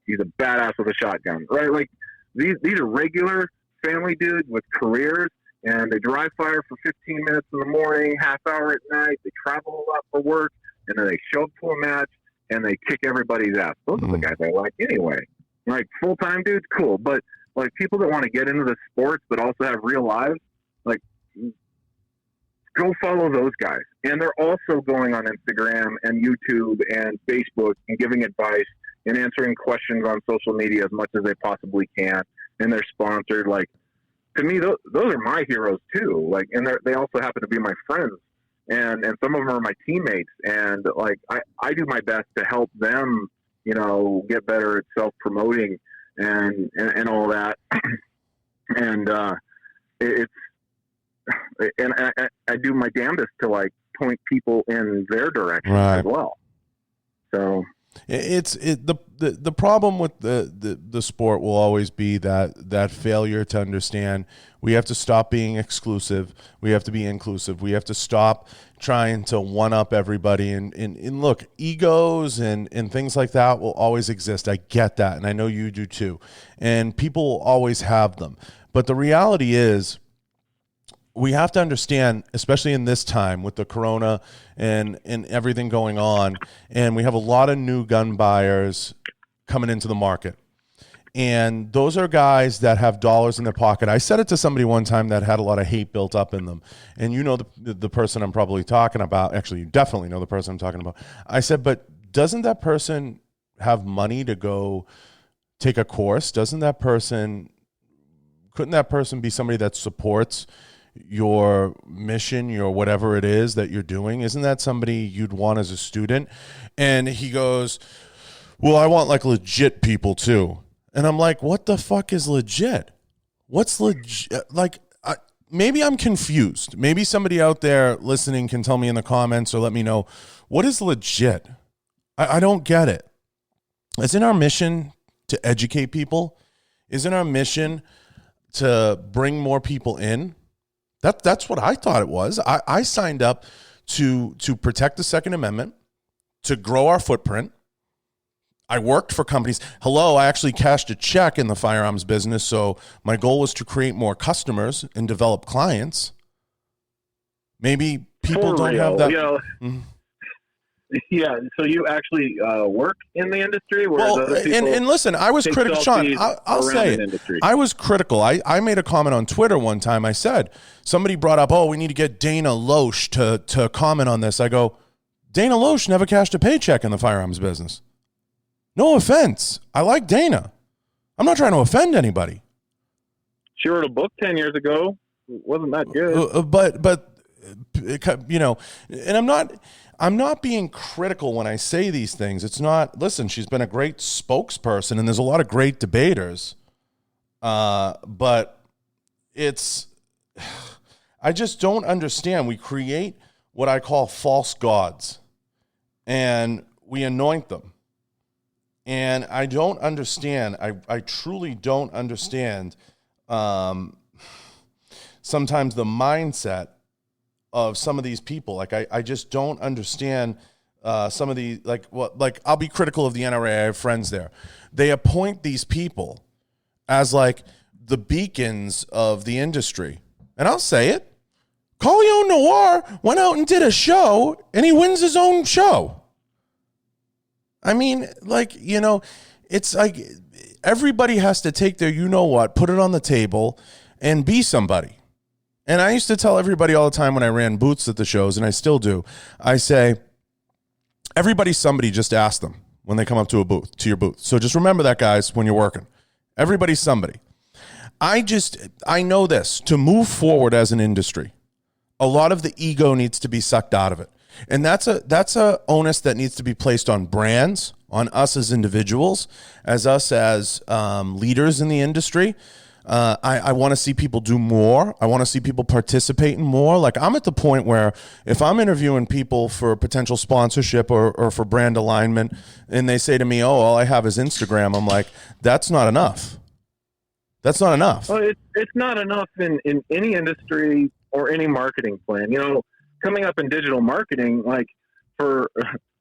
he's a badass with a shotgun, right? Like, these are regular family dudes with careers, and they dry fire for 15 minutes in the morning, half hour at night. They travel a lot for work, and then they show up to a match, and they kick everybody's ass. Those are the guys I like anyway. Like, full-time dudes, cool. But, like, people that want to get into the sports but also have real lives, like, go follow those guys. And they're also going on Instagram and YouTube and Facebook and giving advice and answering questions on social media as much as they possibly can. And they're sponsored. Like, to me, those are my heroes too. Like, and they also happen to be my friends, and some of them are my teammates. And like, I do my best to help them, get better at self-promoting and all that. And I do my damnedest to like point people in their direction as well. So the problem with the sport will always be that failure to understand we have to stop being exclusive. We have to be inclusive. We have to stop trying to one up everybody. And look, egos and things like that will always exist. I get that. And I know you do too. And people will always have them. But the reality is, we have to understand, especially in this time with the corona and everything going on, and we have a lot of new gun buyers coming into the market. And those are guys that have dollars in their pocket. I said it to somebody one time that had a lot of hate built up in them. And the person I'm probably talking about. Actually, you definitely know the person I'm talking about. I said, but doesn't that person have money to go take a course? Couldn't that person be somebody that supports your mission, your whatever it is that you're doing? Isn't that somebody you'd want as a student? And he goes, well, I want like legit people too. And I'm like, what the fuck is legit? What's legit? Like, maybe I'm confused. Maybe somebody out there listening can tell me in the comments or let me know, what is legit? I don't get it. Isn't our mission to educate people? Isn't our mission to bring more people in? That's what I thought it was. I signed up to protect the Second Amendment, to grow our footprint. I worked for companies. I actually cashed a check in the firearms business, so my goal was to create more customers and develop clients. Maybe people don't have that. Mm-hmm. Yeah, so you actually work in the industry? And listen, I was critical, Sean. I'll say it. I was critical. I made a comment on Twitter one time. I said, somebody brought up, we need to get Dana Loesch to comment on this. I go, Dana Loesch never cashed a paycheck in the firearms business. No offense. I like Dana. I'm not trying to offend anybody. She wrote a book 10 years ago. It wasn't that good. But and I'm not being critical when I say these things. It's not, listen, she's been a great spokesperson and there's a lot of great debaters. But I just don't understand. We create what I call false gods and we anoint them. And I don't understand. I truly don't understand sometimes the mindset of some of these people. Like I just don't understand some of the I'll be critical of the NRA. I have friends there. They appoint these people as like the beacons of the industry. And I'll say it. Corleone Noir went out and did a show and he wins his own show. I mean, it's like everybody has to take their put it on the table and be somebody. And I used to tell everybody all the time when I ran booths at the shows, and I still do, I say, everybody's somebody, just ask them when they come up to your booth. So just remember that, guys, when you're working. Everybody's somebody. I know this, to move forward as an industry, a lot of the ego needs to be sucked out of it. And that's a onus that needs to be placed on brands, on us as individuals, as us as leaders in the industry. I want to see people do more. I want to see people participate in more. Like, I'm at the point where if I'm interviewing people for potential sponsorship or for brand alignment, and they say to me, all I have is Instagram, I'm like, that's not enough. That's not enough. Well, it's not enough in any industry or any marketing plan. Coming up in digital marketing, like for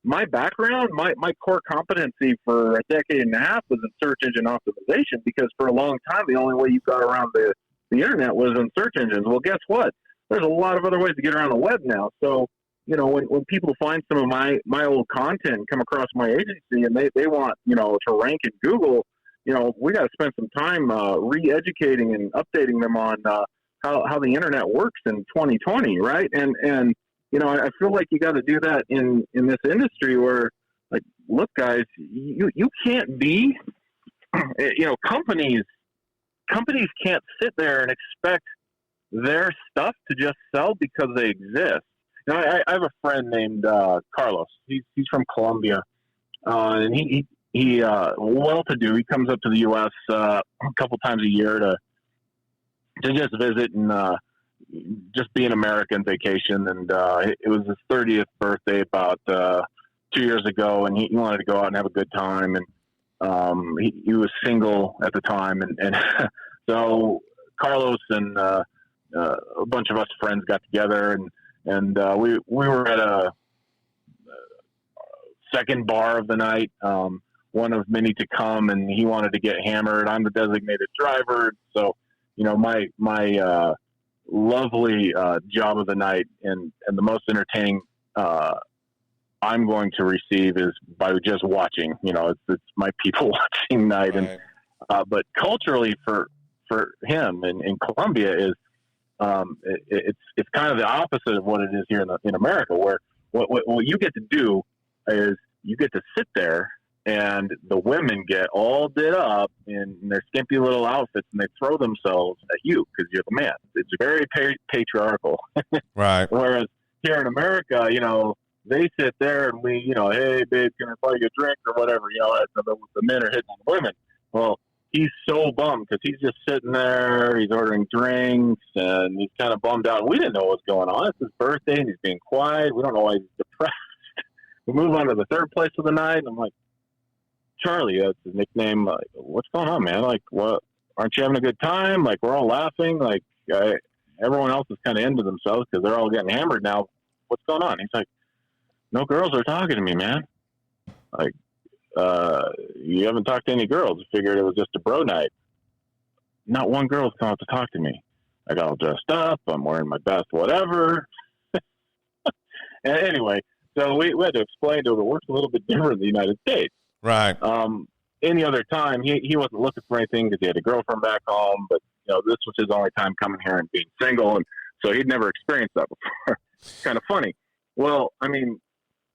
my background, my core competency for a decade and a half was in search engine optimization, because for a long time, the only way you got around the internet was in search engines. Well, guess what? There's a lot of other ways to get around the web now. So, when people find some of my old content come across my agency and they want, to rank in Google, we got to spend some time re-educating and updating them on how the internet works in 2020, right? And I feel like you got to do that in this industry where, like, look, guys, you can't be, companies companies can't sit there and expect their stuff to just sell because they exist. You know, I have a friend named Carlos. He's from Colombia, and he well-to-do. He comes up to the U.S. A couple times a year to just visit and just be an American vacation. And it was his 30th birthday about 2 years ago, and he wanted to go out and have a good time. And he was single at the time, and so Carlos and a bunch of us friends got together, and we were at a second bar of the night, one of many to come, and he wanted to get hammered. I'm the designated driver, so you know my lovely job of the night and the most entertaining I'm going to receive is by just watching. You know, it's my people watching night, right. And but culturally for him in Colombia is it's kind of the opposite of what it is here in America, where what you get to do is you get to sit there and the women get all did up in their skimpy little outfits and they throw themselves at you because you're the man. It's very patriarchal. Right. Whereas here in America, you know, they sit there and we, you know, hey, babe, can I buy you a drink or whatever? You know, the men are hitting on the women. Well, he's so bummed because he's just sitting there, he's ordering drinks, and he's kind of bummed out. We didn't know what was going on. It's his birthday, and he's being quiet. We don't know why he's depressed. We move on to the third place of the night, and I'm like, Charlie, that's his nickname. Like, what's going on, man? Like, what? Aren't you having a good time? Like, we're all laughing. Like, everyone else is kind of into themselves because they're all getting hammered now. What's going on? He's like, no girls are talking to me, man. Like, you haven't talked to any girls. I figured it was just a bro night. Not one girl's come up to talk to me. I got all dressed up. I'm wearing my best whatever. And anyway, so we had to explain to him it works a little bit different in the United States. Right. Any other time, he wasn't looking for anything because he had a girlfriend back home. But, you know, this was his only time coming here and being single. And so he'd never experienced that before. Kind of funny. Well, I mean,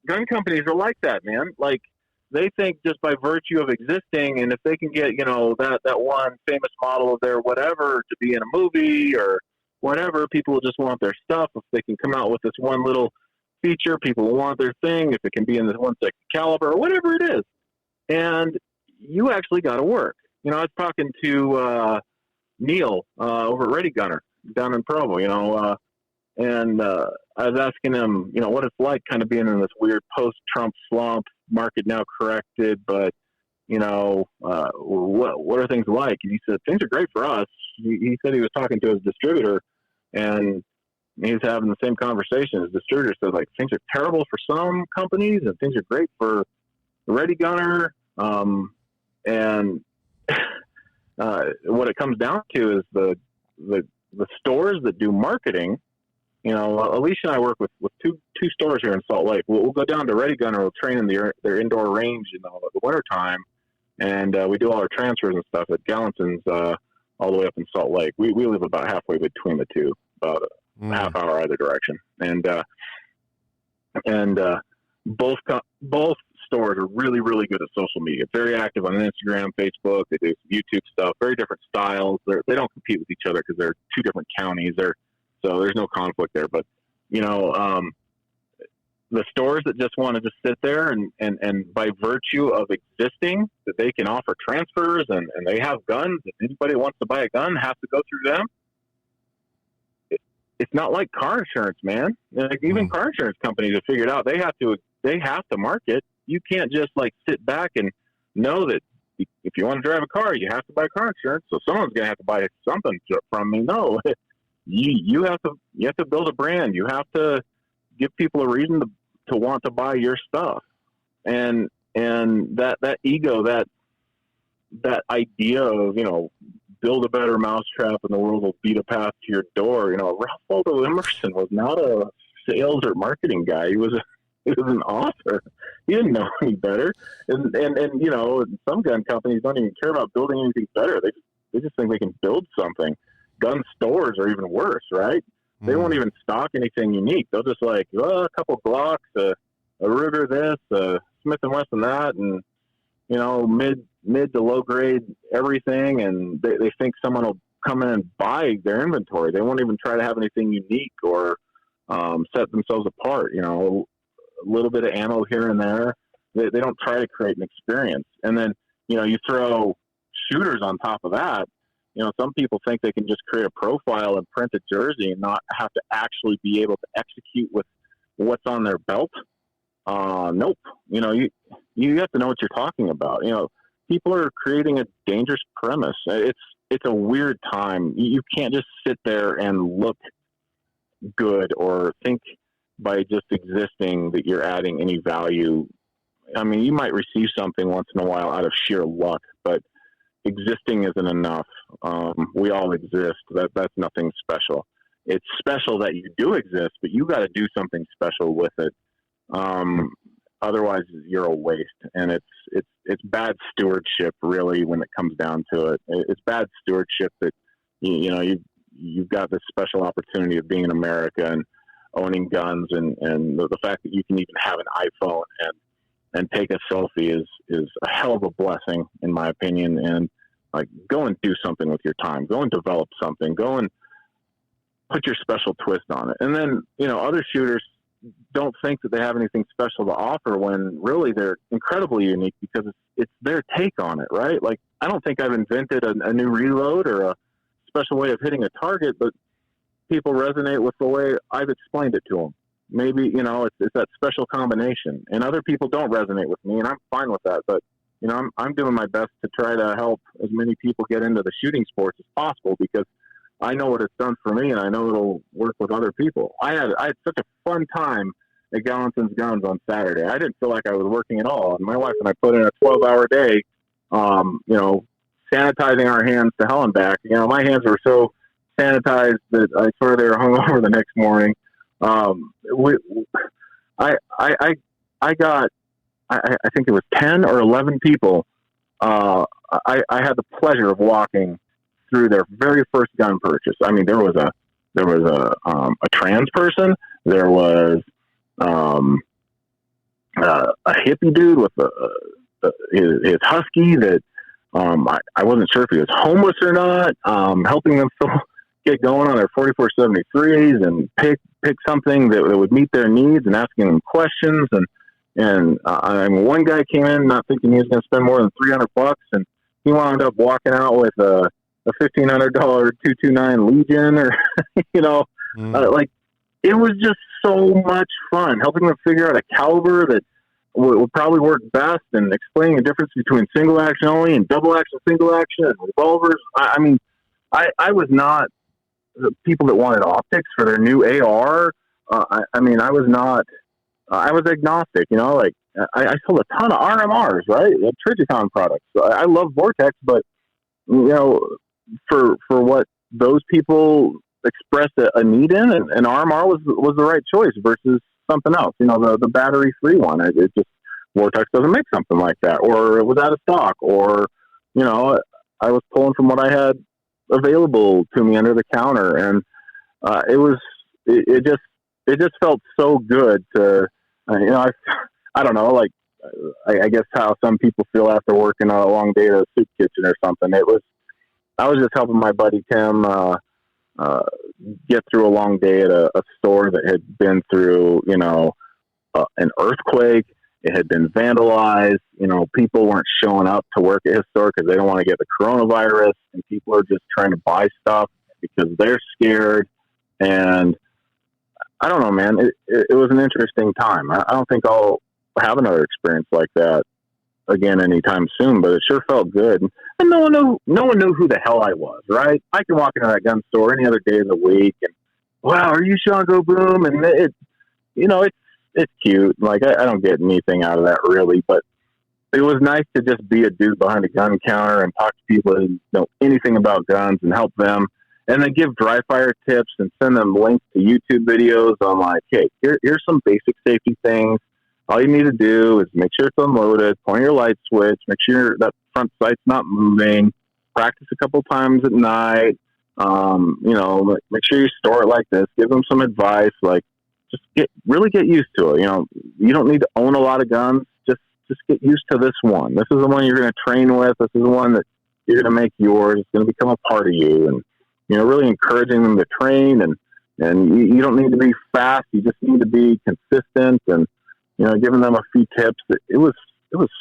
gun companies are like that, man. Like, they think just by virtue of existing, and if they can get, you know, that one famous model of their whatever to be in a movie or whatever, people will just want their stuff. If they can come out with this one little feature, people will want their thing. If it can be in this one second caliber or whatever it is. And you actually got to work. You know, I was talking to Neil over at Ready Gunner down in Provo, you know, and I was asking him, you know, what it's like kind of being in this weird post-Trump slump, market now corrected, but, you know, what are things like? And he said, things are great for us. He said he was talking to his distributor, and he's having the same conversation. His distributor said, like, things are terrible for some companies, and things are great for the Ready Gunner. And what it comes down to is the stores that do marketing. You know, Alicia and I work with two stores here in Salt Lake. We'll go down to Ready Gunner. We'll train in their indoor range in the wintertime, and we do all our transfers and stuff at Gallatin's all the way up in Salt Lake. We live about halfway between the two, about a half hour either direction. And both stores are really, really good at social media. Very active on Instagram, Facebook. They do YouTube stuff. Very different styles. They don't compete with each other because they're two different counties. So there's no conflict there. But, you know, the stores that just want to just sit there and by virtue of existing, that they can offer transfers and they have guns, and anybody who wants to buy a gun has to go through them. It's not like car insurance, man. Like, even car insurance companies have figured out they have to market. You can't just like sit back and know that if you want to drive a car, you have to buy car insurance. So someone's going to have to buy something from me. No, you have to build a brand. You have to give people a reason to want to buy your stuff. And that ego, that idea of, you know, build a better mousetrap and the world will beat a path to your door. You know, Ralph Waldo Emerson was not a sales or marketing guy. He was an author. He didn't know any better. And you know, some gun companies don't even care about building anything better. They just think they can build something. Gun stores are even worse, right? They won't even stock anything unique. They'll just like, a couple Glocks, a Ruger this, a Smith & Wesson that, and mid to low grade everything, and they think someone will come in and buy their inventory. They won't even try to have anything unique or set themselves apart. A little bit of ammo here and there. They don't try to create an experience. And then, you throw shooters on top of that. Some people think they can just create a profile and print a jersey and not have to actually be able to execute with what's on their belt. Nope. You have to know what you're talking about. People are creating a dangerous premise. It's a weird time. You can't just sit there and look good or think by just existing that you're adding any value. I mean, you might receive something once in a while out of sheer luck, but existing isn't enough. We all exist. That's nothing special. It's special that you do exist, but you got to do something special with it. Otherwise you're a waste, and it's bad stewardship really when it comes down to it. It's bad stewardship that you've got this special opportunity of being in America and owning guns, and the fact that you can even have an iPhone and take a selfie is a hell of a blessing in my opinion. And like, go and do something with your time. Go and develop something. Go and put your special twist on it. And then, other shooters don't think that they have anything special to offer when really they're incredibly unique because it's their take on it, right? Like, I don't think I've invented a new reload or a special way of hitting a target, but people resonate with the way I've explained it to them. Maybe, it's that special combination, and other people don't resonate with me, and I'm fine with that. But, I'm doing my best to try to help as many people get into the shooting sports as possible, because I know what it's done for me, and I know it'll work with other people. I had such a fun time at Gallinson's Guns on Saturday. I didn't feel like I was working at all. And my wife and I put in a 12-hour day, sanitizing our hands to hell and back. My hands were so sanitized that I swear they were hungover the next morning. I think it was 10 or 11 people. I had the pleasure of walking through their very first gun purchase. I mean, there was a trans person. There was a hippie dude with his husky that I wasn't sure if he was homeless or not. Helping them still get going on their 4473s and pick something that would meet their needs, and asking them questions. And one guy came in not thinking he was going to spend more than $300, and he wound up walking out with a $1,500 229 Legion, or like, it was just so much fun helping them figure out a caliber that would probably work best, and explaining the difference between single action only and double action, single action, and revolvers. I mean, I was not the people that wanted optics for their new AR. I was not. I was agnostic, like I sold a ton of RMRs, right? Trijicon products. I love Vortex, but for what those people expressed a need in, and RMR was the right choice versus something else. The battery free one. It just, Vortex doesn't make something like that, or it was out of stock, or I was pulling from what I had available to me under the counter, and it just felt so good to, I don't know, like, I guess how some people feel after working on a long day at a soup kitchen or something. I was just helping my buddy Tim get through a long day at a store that had been through, an earthquake. It had been vandalized. People weren't showing up to work at his store because they don't want to get the coronavirus, and people are just trying to buy stuff because they're scared. And I don't know, man, it was an interesting time. I don't think I'll have another experience like that again anytime soon, but it sure felt good. And no one knew who the hell I was, right? I can walk into that gun store any other day of the week and, wow, are you Sean Go Boom? And it's cute. Like, I don't get anything out of that really, but it was nice to just be a dude behind a gun counter and talk to people who know anything about guns and help them, and then give dry fire tips and send them links to YouTube videos on, like, hey, here's some basic safety things. All you need to do is make sure it's unloaded, point your light switch, make sure that front sight's not moving, practice a couple times at night, make sure you store it like this, give them some advice, like, just really get used to it. You don't need to own a lot of guns, just just get used to this one. This is the one you're going to train with. This is the one that you're going to make yours. It's going to become a part of you. And, really encouraging them to train, and you don't need to be fast. You just need to be consistent, and, giving them a few tips. It was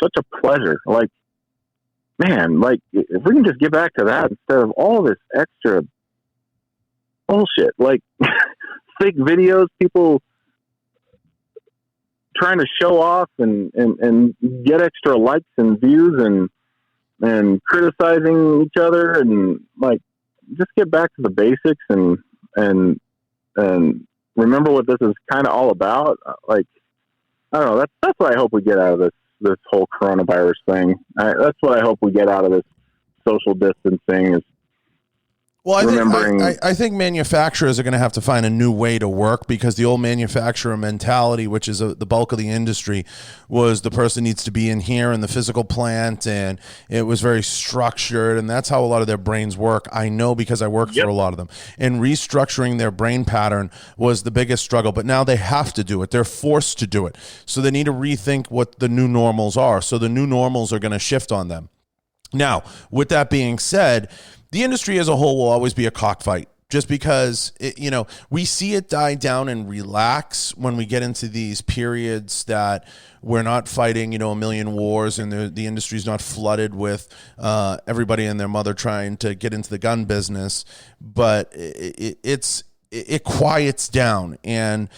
such a pleasure. Like, man, like, if we can just get back to that instead of all this extra bullshit, like fake videos, people trying to show off and get extra likes and views and criticizing each other, and like, just get back to the basics and remember what this is kind of all about. Like, I don't know. That's what I hope we get out of this whole coronavirus thing. That's what I hope we get out of this social distancing is. Well, I think manufacturers are going to have to find a new way to work, because the old manufacturer mentality, which is the bulk of the industry, was the person needs to be in here in the physical plant, and it was very structured, and that's how a lot of their brains work. I know, because I work for a lot of them. And restructuring their brain pattern was the biggest struggle, but now they have to do it. They're forced to do it. So they need to rethink what the new normals are. So the new normals are going to shift on them. Now, with that being said, the industry as a whole will always be a cockfight, just because we see it die down and relax when we get into these periods that we're not fighting, a million wars, and the industry's not flooded with everybody and their mother trying to get into the gun business. But it quiets down. And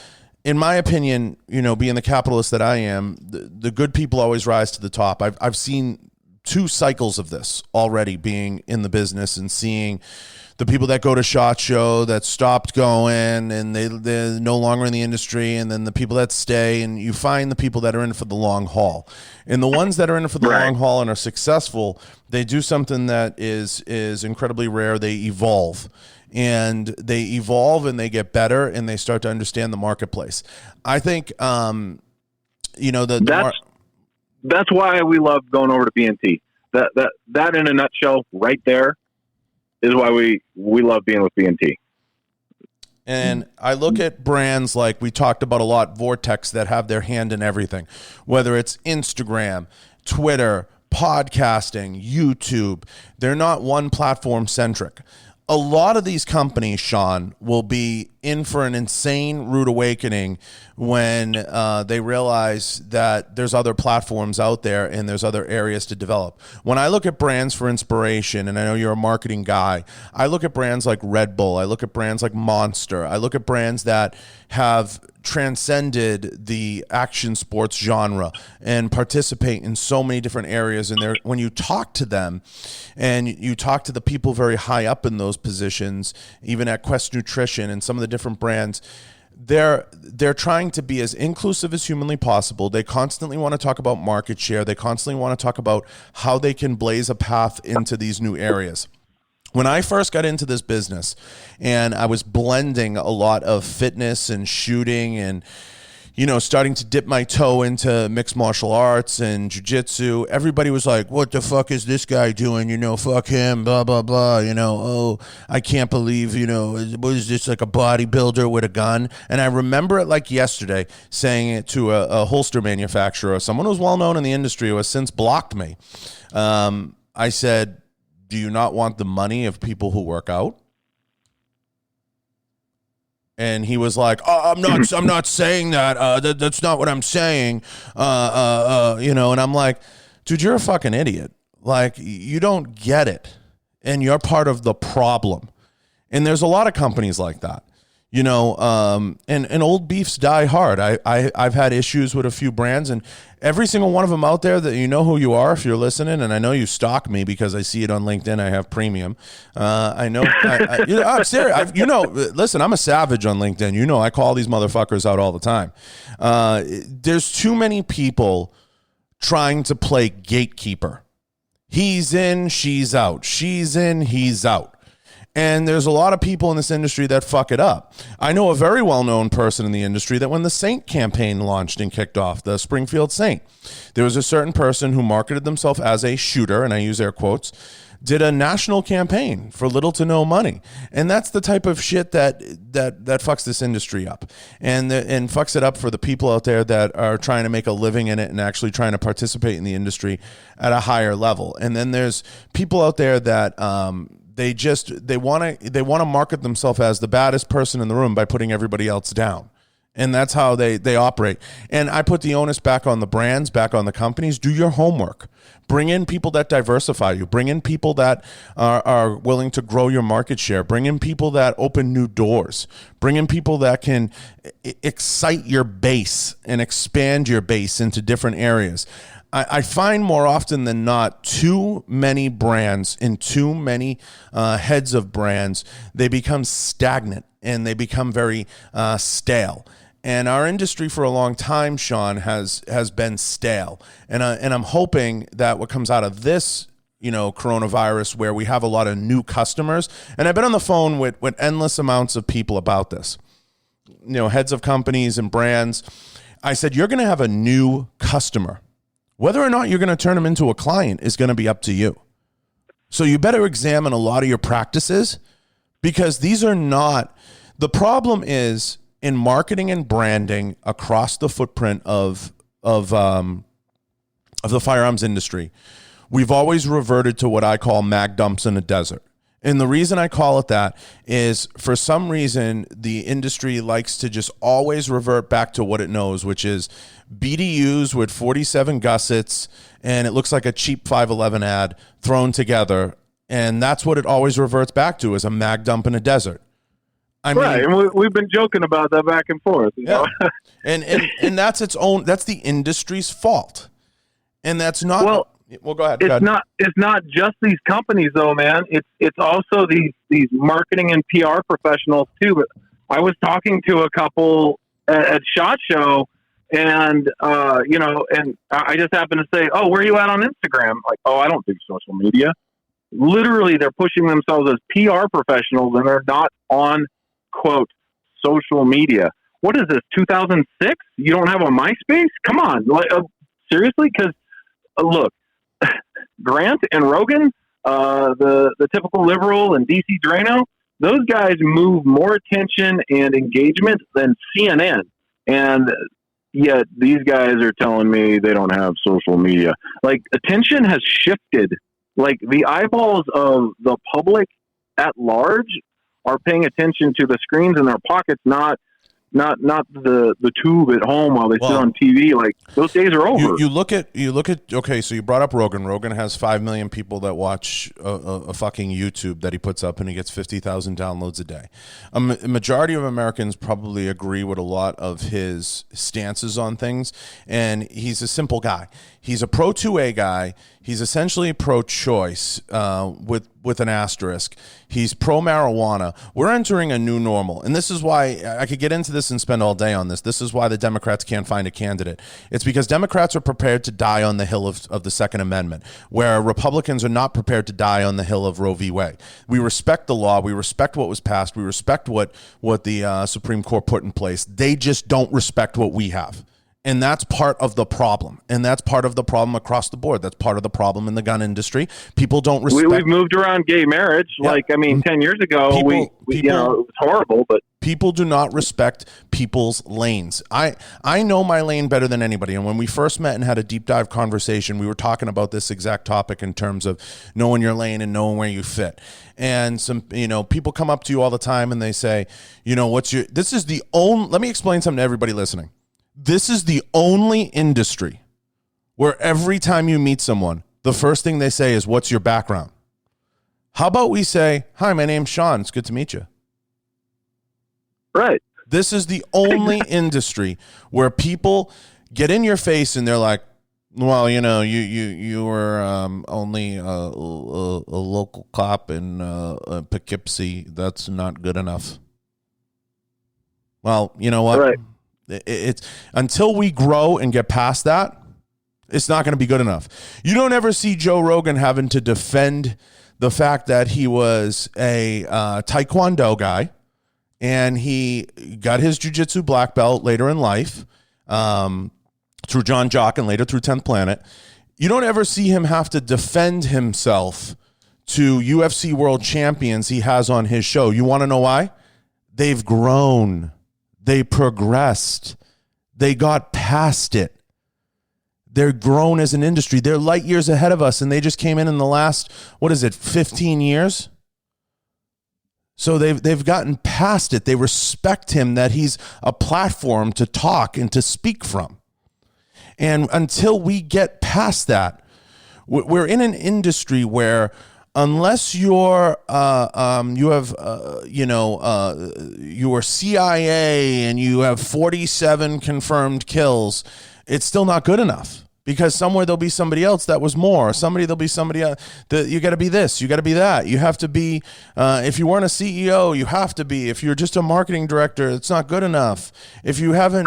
in my opinion, being the capitalist that I am, the good people always rise to the top. I've seen 2 cycles of this already, being in the business and seeing the people that go to SHOT Show that stopped going and they're no longer in the industry, and then the people that stay, and you find the people that are in for the long haul. And the ones that are in for the long haul and are successful, they do something that is incredibly rare. They evolve. And they evolve and they get better, and they start to understand the marketplace. I think that's why we love going over to B&T. That in a nutshell right there is why we love being with B&T. And I look at brands like we talked about a lot, Vortex, that have their hand in everything, whether it's Instagram, Twitter, podcasting, YouTube. They're not one platform centric. A lot of these companies, Sean, will be in for an insane rude awakening when they realize that there's other platforms out there and there's other areas to develop. When I look at brands for inspiration, and I know you're a marketing guy, I look at brands like Red Bull. I look at brands like Monster. I look at brands that have transcended the action sports genre and participate in so many different areas. And when you talk to them and you talk to the people very high up in those positions, even at Quest Nutrition and some of the different brands, they're trying to be as inclusive as humanly possible. They constantly want to talk about market share. They constantly want to talk about how they can blaze a path into these new areas. When I first got into this business and I was blending a lot of fitness and shooting and, starting to dip my toe into mixed martial arts and jiu-jitsu, everybody was like, what the fuck is this guy doing? Fuck him, blah, blah, blah. Oh, I can't believe, what is this, like a bodybuilder with a gun? And I remember it like yesterday, saying it to a holster manufacturer, someone who's well-known in the industry who has since blocked me. I said, do you not want the money of people who work out? And he was like, oh, I'm not saying that. That's not what I'm saying. And I'm like, dude, you're a fucking idiot. Like, you don't get it. And you're part of the problem. And there's a lot of companies like that. And old beefs die hard. I've had issues with a few brands, and every single one of them out there that you know who you are if you're listening, and I know you stalk me because I see it on LinkedIn. I have premium. I know. I'm serious. Listen, I'm a savage on LinkedIn. I call these motherfuckers out all the time. There's too many people trying to play gatekeeper. He's in, she's out. She's in, he's out. And there's a lot of people in this industry that fuck it up. I know a very well-known person in the industry that when the Saint campaign launched and kicked off, the Springfield Saint, there was a certain person who marketed themselves as a shooter, and I use air quotes, did a national campaign for little to no money. And that's the type of shit that fucks this industry up and fucks it up for the people out there that are trying to make a living in it and actually trying to participate in the industry at a higher level. And then there's people out there that they want to market themselves as the baddest person in the room by putting everybody else down. And that's how they operate. And I put the onus back on the brands, back on the companies. Do your homework. Bring in people that diversify you. Bring in people that are willing to grow your market share. Bring in people that open new doors. Bring in people that can excite your base and expand your base into different areas. I find more often than not, too many brands and too many heads of brands, they become stagnant and they become very stale. And our industry for a long time, Sean, has been stale. And I'm hoping that what comes out of this, coronavirus, where we have a lot of new customers, and I've been on the phone with endless amounts of people about this, heads of companies and brands. I said, you're going to have a new customer. Whether or not you're going to turn them into a client is going to be up to you. So you better examine a lot of your practices, because these are not, the problem is in marketing and branding across the footprint of the firearms industry. We've always reverted to what I call mag dumps in a desert. And the reason I call it that is, for some reason, the industry likes to just always revert back to what it knows, which is BDUs with 47 gussets, and it looks like a cheap 511 ad thrown together. And that's what it always reverts back to, is a mag dump in a desert. Right, and we've been joking about that back and forth. You know? and that's that's the industry's fault. And that's not... Well, go ahead. It's not just these companies though, man. It's also these marketing and PR professionals too. But I was talking to a couple at SHOT Show, and and I just happened to say, "Oh, where are you at on Instagram?" Like, "Oh, I don't do social media." Literally, they're pushing themselves as PR professionals, and they're not on, quote, social media. What is this, 2006? You don't have a MySpace? Come on, seriously? Because look. Grant and Rogan, the typical liberal, and DC Drano, those guys move more attention and engagement than CNN. And yet these guys are telling me they don't have social media. Like, attention has shifted. Like, the eyeballs of the public at large are paying attention to the screens in their pockets, not the tube at home while they sit on TV. Like, those days are over. You look at okay, so you brought up Rogan. Rogan has 5 million people that watch a fucking YouTube that he puts up, and he gets 50,000 downloads a day. A majority of Americans probably agree with a lot of his stances on things, and he's a simple guy. He's a pro 2A guy. He's essentially pro-choice with an asterisk. He's pro-marijuana. We're entering a new normal, and this is why I could get into this and spend all day on this. This is why the Democrats can't find a candidate. It's because Democrats are prepared to die on the hill of the Second Amendment, where Republicans are not prepared to die on the hill of Roe v. Wade. We respect the law. We respect what was passed. We respect what the Supreme Court put in place. They just don't respect what we have. And that's part of the problem. And that's part of the problem across the board. That's part of the problem in the gun industry. People don't respect... We've moved around gay marriage. Yeah. Like, 10 years ago, it was horrible, but... People do not respect people's lanes. I know my lane better than anybody. And when we first met and had a deep dive conversation, we were talking about this exact topic in terms of knowing your lane and knowing where you fit. And some, people come up to you all the time and they say, this is the only... Let me explain something to everybody listening. This is the only industry where every time you meet someone, the first thing they say is, "What's your background?" How about we say, "Hi, my name's Sean. It's good to meet you." Right. This is the only industry where people get in your face and they're like, "Well, you were only a local cop in Poughkeepsie. That's not good enough." Well, you know what? Right. It's until we grow and get past that, it's not going to be good enough. You don't ever see Joe Rogan having to defend the fact that he was a Taekwondo guy and he got his jiu-jitsu black belt later in life through John Jock and later through 10th Planet. You don't ever see him have to defend himself to UFC world champions he has on his show. You want to know why? They've grown. They progressed. They got past it. They're grown as an industry. They're light years ahead of us, and they just came in the last, 15 years? So they've gotten past it. They respect him, that he's a platform to talk and to speak from. And until we get past that, we're in an industry where unless you're CIA and you have 47 confirmed kills, it's still not good enough, because somewhere there'll be somebody else that was more. There'll be somebody else. You got to be this. You got to be that. You have to be. If you weren't a CEO, you have to be. If you're just a marketing director, it's not good enough. If you haven't,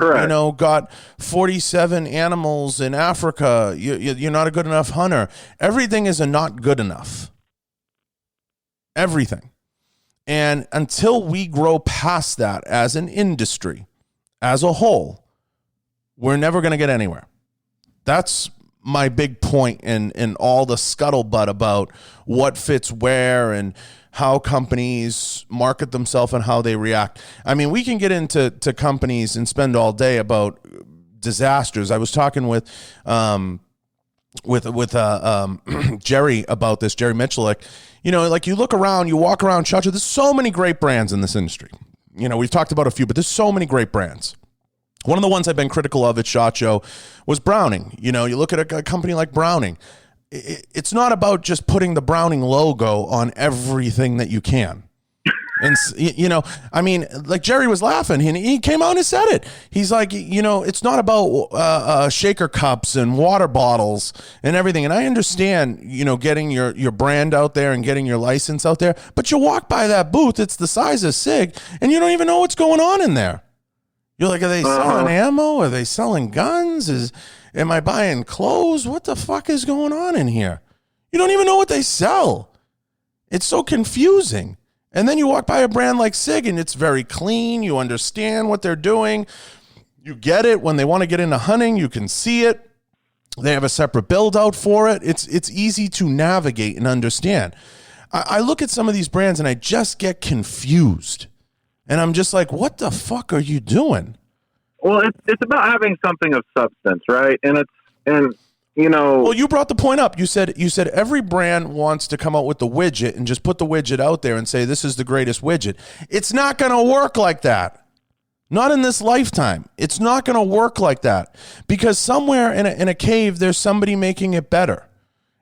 got 47 animals in Africa, you're not a good enough hunter. Everything is not good enough. Everything. And until we grow past that as an industry, as a whole, we're never going to get anywhere. That's my big point in all the scuttlebutt about what fits where and how companies market themselves and how they react. I mean, we can get into companies and spend all day about disasters. I was talking with Jerry about this, Jerry Mitchellek. Like you look around, you walk around SHOT Show, there's so many great brands in this industry. We've talked about a few, but there's so many great brands. One of the ones I've been critical of at SHOT Show was Browning. You look at a company like Browning. It's not about just putting the Browning logo on everything that you can. And, like Jerry was laughing. He came out and said it. He's like, it's not about shaker cups and water bottles and everything. And I understand, getting your brand out there and getting your license out there. But you walk by that booth, it's the size of SIG, and you don't even know what's going on in there. You're like, are they selling ammo? Are they selling guns? Am I buying clothes? What the fuck is going on in here? You don't even know what they sell. It's so confusing. And then you walk by a brand like SIG, and it's very clean. You understand what they're doing. You get it. When they want to get into hunting, you can see it. They have a separate build out for it. It's easy to navigate and understand. I look at some of these brands, and I just get confused. And I'm just like, what the fuck are you doing? Well, it's about having something of substance, right? Well, you brought the point up. You said every brand wants to come out with the widget and just put the widget out there and say this is the greatest widget. It's not going to work like that. Not in this lifetime. It's not going to work like that, because somewhere in a cave there's somebody making it better,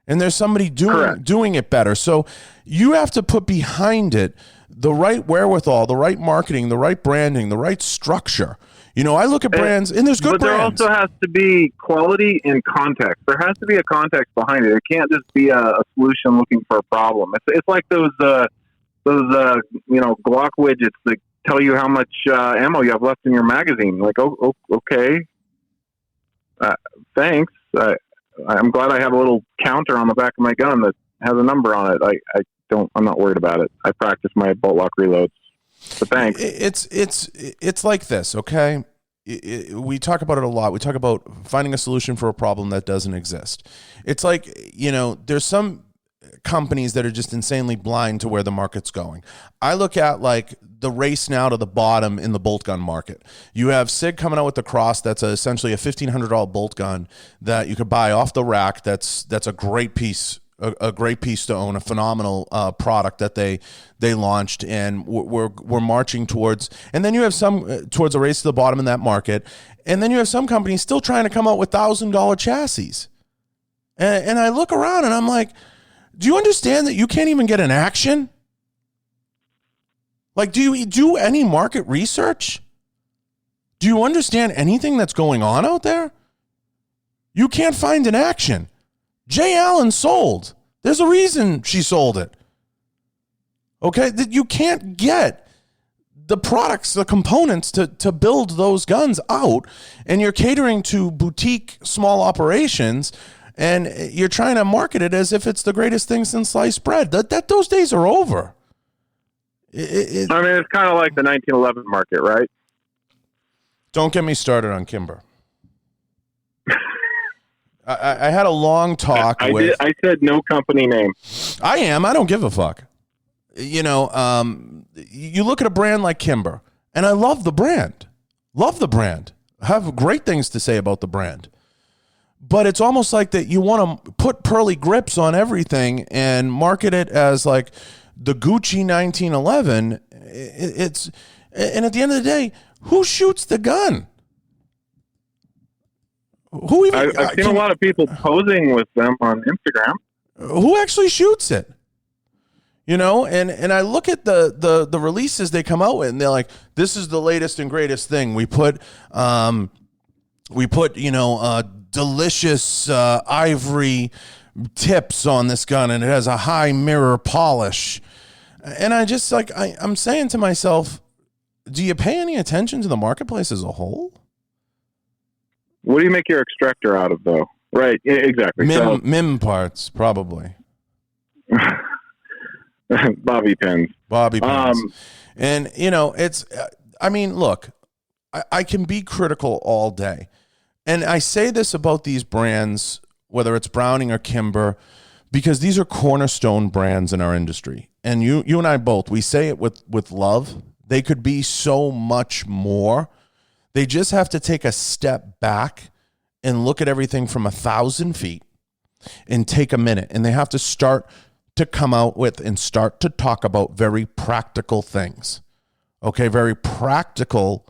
and there's somebody doing it better. So you have to put behind it the right wherewithal, the right marketing, the right branding, the right structure. I look at brands, and there's good brands. But there also has to be quality and context. There has to be a context behind it. It can't just be a solution looking for a problem. It's like those Glock widgets that tell you how much ammo you have left in your magazine. Like, okay, thanks. I'm glad I have a little counter on the back of my gun that has a number on it. I'm not worried about it. I practice my bolt lock reloads. But thanks. It's like this, okay? We talk about it a lot. We talk about finding a solution for a problem that doesn't exist. It's like, there's some companies that are just insanely blind to where the market's going. I look at like the race now to the bottom in the bolt gun market. You have SIG coming out with the Cross. That's essentially a $1,500 bolt gun that you could buy off the rack. That's a great piece. A great piece to own, a phenomenal product that they launched, and we're marching towards. And then you have some towards a race to the bottom in that market, and then you have some companies still trying to come out with $1,000 chassis. And I look around and I'm like, do you understand that you can't even get an action? Like, do you do any market research? Do you understand anything that's going on out there? You can't find an action. Jay Allen sold. There's a reason she sold it. Okay? That you can't get the products, the components to build those guns out, and you're catering to boutique small operations, and you're trying to market it as if it's the greatest thing since sliced bread. Those days are over. It's kind of like the 1911 market, right? Don't get me started on Kimber. I had a long talk I said no company name. I don't give a fuck. You look at a brand like Kimber, and I love the brand. I have great things to say about the brand. But it's almost like that you want to put pearly grips on everything and market it as like the Gucci 1911. And at the end of the day, who shoots the gun? Who even? I've seen a lot of people posing with them on Instagram. Who actually shoots it? And I look at the releases they come out with, and they're like, this is the latest and greatest thing. We put delicious ivory tips on this gun, and it has a high mirror polish. And I just I'm saying to myself, do you pay any attention to the marketplace as a whole? What do you make your extractor out of, though? Right, exactly. MIM parts, probably. Bobby pins. And, look, I can be critical all day. And I say this about these brands, whether it's Browning or Kimber, because these are cornerstone brands in our industry. And you and I both, we say it with love. They could be so much more. They just have to take a step back and look at everything from 1,000 feet and take a minute. And they have to start to come out with and start to talk about very practical things. Okay, very practical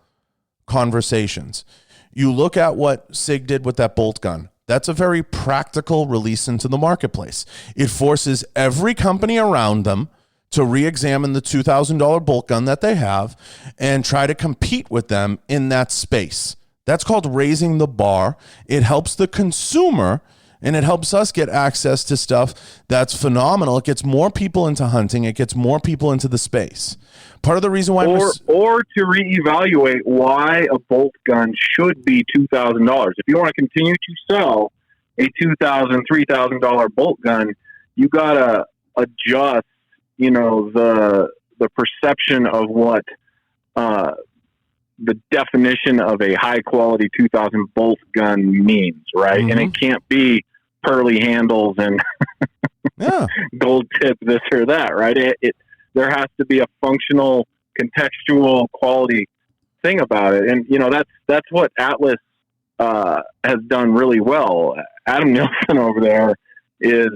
conversations. You look at what SIG did with that bolt gun. That's a very practical release into the marketplace. It forces every company around them to re-examine the $2,000 bolt gun that they have and try to compete with them in that space. That's called raising the bar. It helps the consumer, and it helps us get access to stuff that's phenomenal. It gets more people into hunting. It gets more people into the space. Part of the reason why or to reevaluate why a bolt gun should be $2,000. If you want to continue to sell a $2,000, $3,000 bolt gun, you got to adjust, the perception of what the definition of a high quality 2000 bolt gun means, right? Mm-hmm. And it can't be pearly handles and gold tip this or that, right? There has to be a functional, contextual quality thing about it. And, that's what Atlas has done really well. Adam Nielsen over there is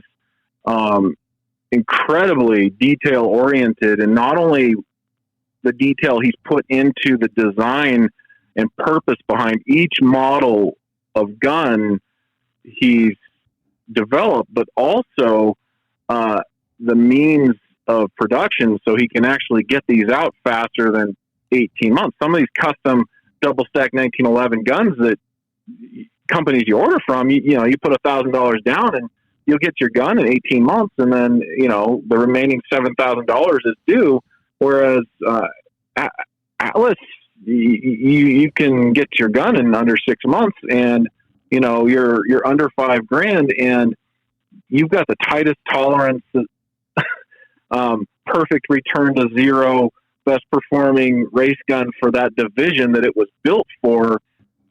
incredibly detail oriented, and not only the detail he's put into the design and purpose behind each model of gun he's developed, but also the means of production so he can actually get these out faster than 18 months. Some of these custom double stack 1911 guns that companies you order from, you put $1,000 down and you'll get your gun in 18 months, and then the remaining $7,000 is due. Whereas Atlas, you can get your gun in under 6 months, and you're under $5,000, and you've got the tightest tolerance, perfect return to zero, best performing race gun for that division that it was built for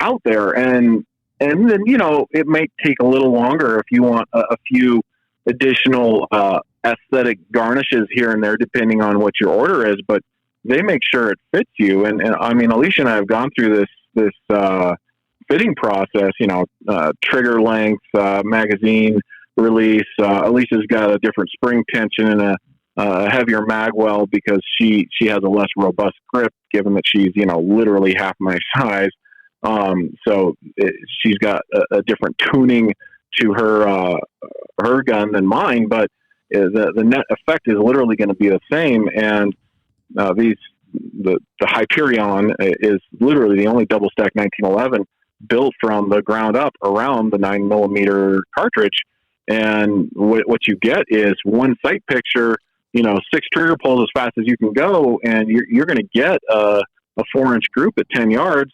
out there. And then it may take a little longer if you want a few additional aesthetic garnishes here and there, depending on what your order is, but they make sure it fits you. And I mean, Alicia and I have gone through this fitting process, trigger length, magazine release. Alicia's got a different spring tension and a heavier mag well because she has a less robust grip, given that she's, literally half my size. So she's got a different tuning to her gun than mine, but the net effect is literally going to be the same. And the Hyperion is literally the only double stack 1911 built from the ground up around the 9mm cartridge. And what you get is one sight picture, 6 trigger pulls as fast as you can go, and you're going to get a 4-inch group at 10 yards.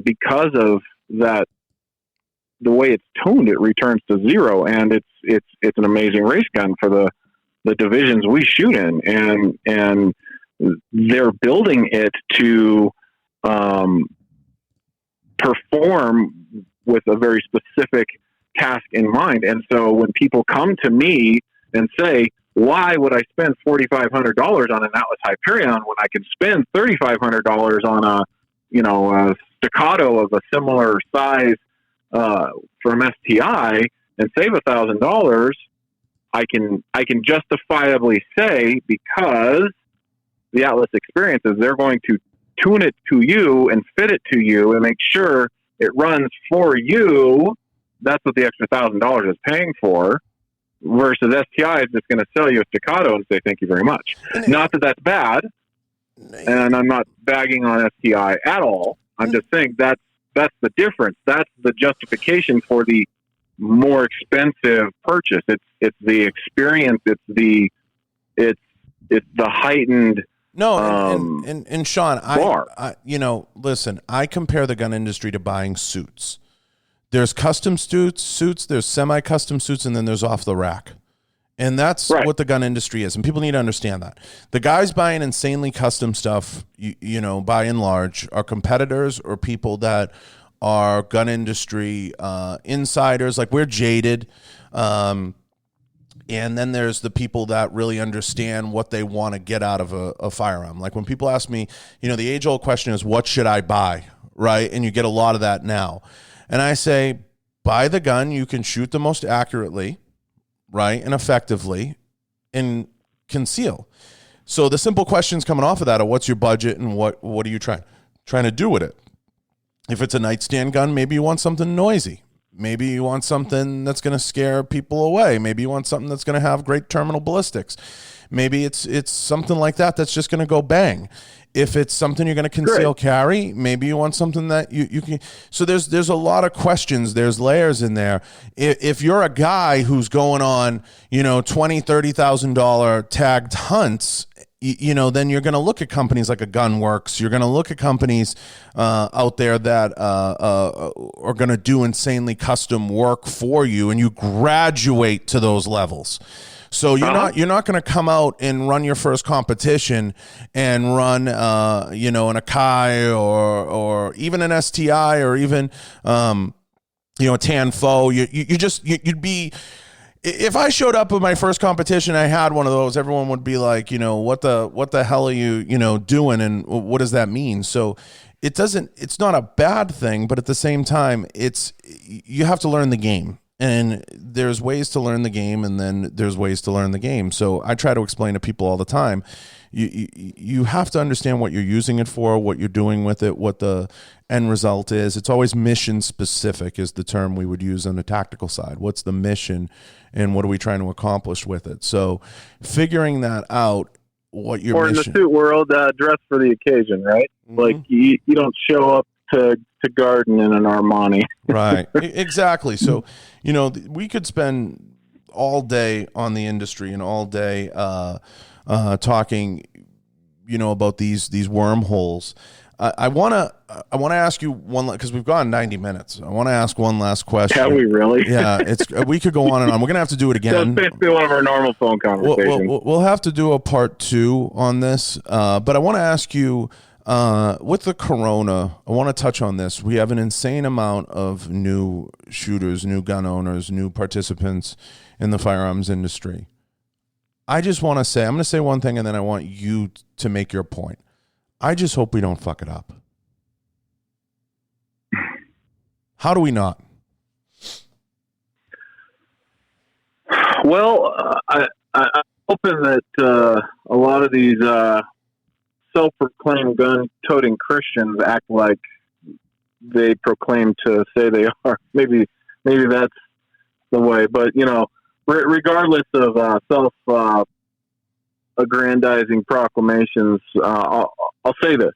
Because of that, the way it's tuned, it returns to zero, and it's an amazing race gun for the divisions we shoot in, and they're building it to perform with a very specific task in mind. And so when people come to me and say, why would I spend $4,500 on an Atlas Hyperion when I could spend $3,500 on a staccato of a similar size from STI and save $1,000? I can justifiably say, because the Atlas experiences, they're going to tune it to you and fit it to you and make sure it runs for you. That's what the extra $1,000 is paying for. Versus STI is just going to sell you a staccato and say thank you very much. Not that that's bad, and I'm not bagging on STI at all. I'm just saying that's the difference. That's the justification for the more expensive purchase. It's the experience. It's the heightened. No, and Sean, bar. Listen, I compare the gun industry to buying suits. There's custom suits, there's semi-custom suits, and then there's off the rack. And that's what the gun industry is. And people need to understand that. The guys buying insanely custom stuff, by and large, are competitors or people that are gun industry insiders. Like, we're jaded. And then there's the people that really understand what they want to get out of a firearm. Like, when people ask me, the age-old question is, what should I buy, right? And you get a lot of that now. And I say, buy the gun you can shoot the most accurately, right, and effectively, and conceal. So the simple questions coming off of that are, what's your budget and what are you trying to do with it? If it's a nightstand gun, maybe you want something noisy. Maybe you want something that's going to scare people away. Maybe you want something that's going to have great terminal ballistics. Maybe it's something like that that's just going to go bang. If it's something you're going to conceal carry, maybe you want something that you can. So there's a lot of questions. There's layers in there. If you're a guy who's going on, $20,000-$30,000 tagged hunts, then you're going to look at companies like a Gunworks. You're going to look at companies out there that are going to do insanely custom work for you, and you graduate to those levels. So you're not going to come out and run your first competition and run an Akai or even an STI or even a Tanfo. You'd be. If I showed up with my first competition, I had one of those, everyone would be like, what the hell are you doing, and what does that mean? So it's not a bad thing, but at the same time, you have to learn the game. And there's ways to learn the game, and then there's ways to learn the game. So I try to explain to people all the time, you have to understand what you're using it for, what you're doing with it, what the end result is. It's always mission specific is the term we would use on the tactical side. What's the mission, and what are we trying to accomplish with it? So figuring that out, what your or mission. In the suit world, dress for the occasion, right? Mm-hmm. Like you don't show up to garden in an Armani. Right. Exactly. So, we could spend all day on the industry and all day talking, about these wormholes. I want to ask you one, because we've gone 90 minutes. I want to ask one last question. Can we really? Yeah, we could go on and on. We're going to have to do it again. That's basically one of our normal phone conversations. We'll have to do a part 2 on this. But I want to ask you, with the corona, I want to touch on this. We have an insane amount of new shooters, new gun owners, new participants in the firearms industry. I just want to say, I'm going to say one thing, and then I want you to make your point. I just hope we don't fuck it up. How do we not? Well, I'm hoping that a lot of these self-proclaimed gun-toting Christians act like they proclaim to say they are. Maybe that's the way. But, regardless of self-aggrandizing proclamations, I'll say this.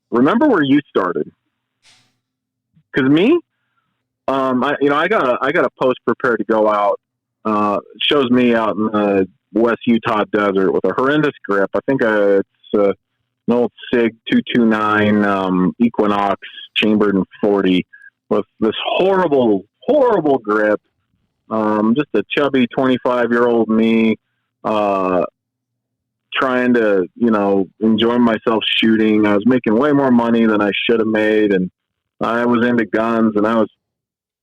Remember where you started. Because me, I got a post prepared to go out. It shows me out in the West Utah desert with a horrendous grip. I think it's an old SIG 229 Equinox chambered in 40 with this horrible grip. Just a chubby 25-year-old me, trying to, enjoy myself shooting. I was making way more money than I should have made, and I was into guns, and I was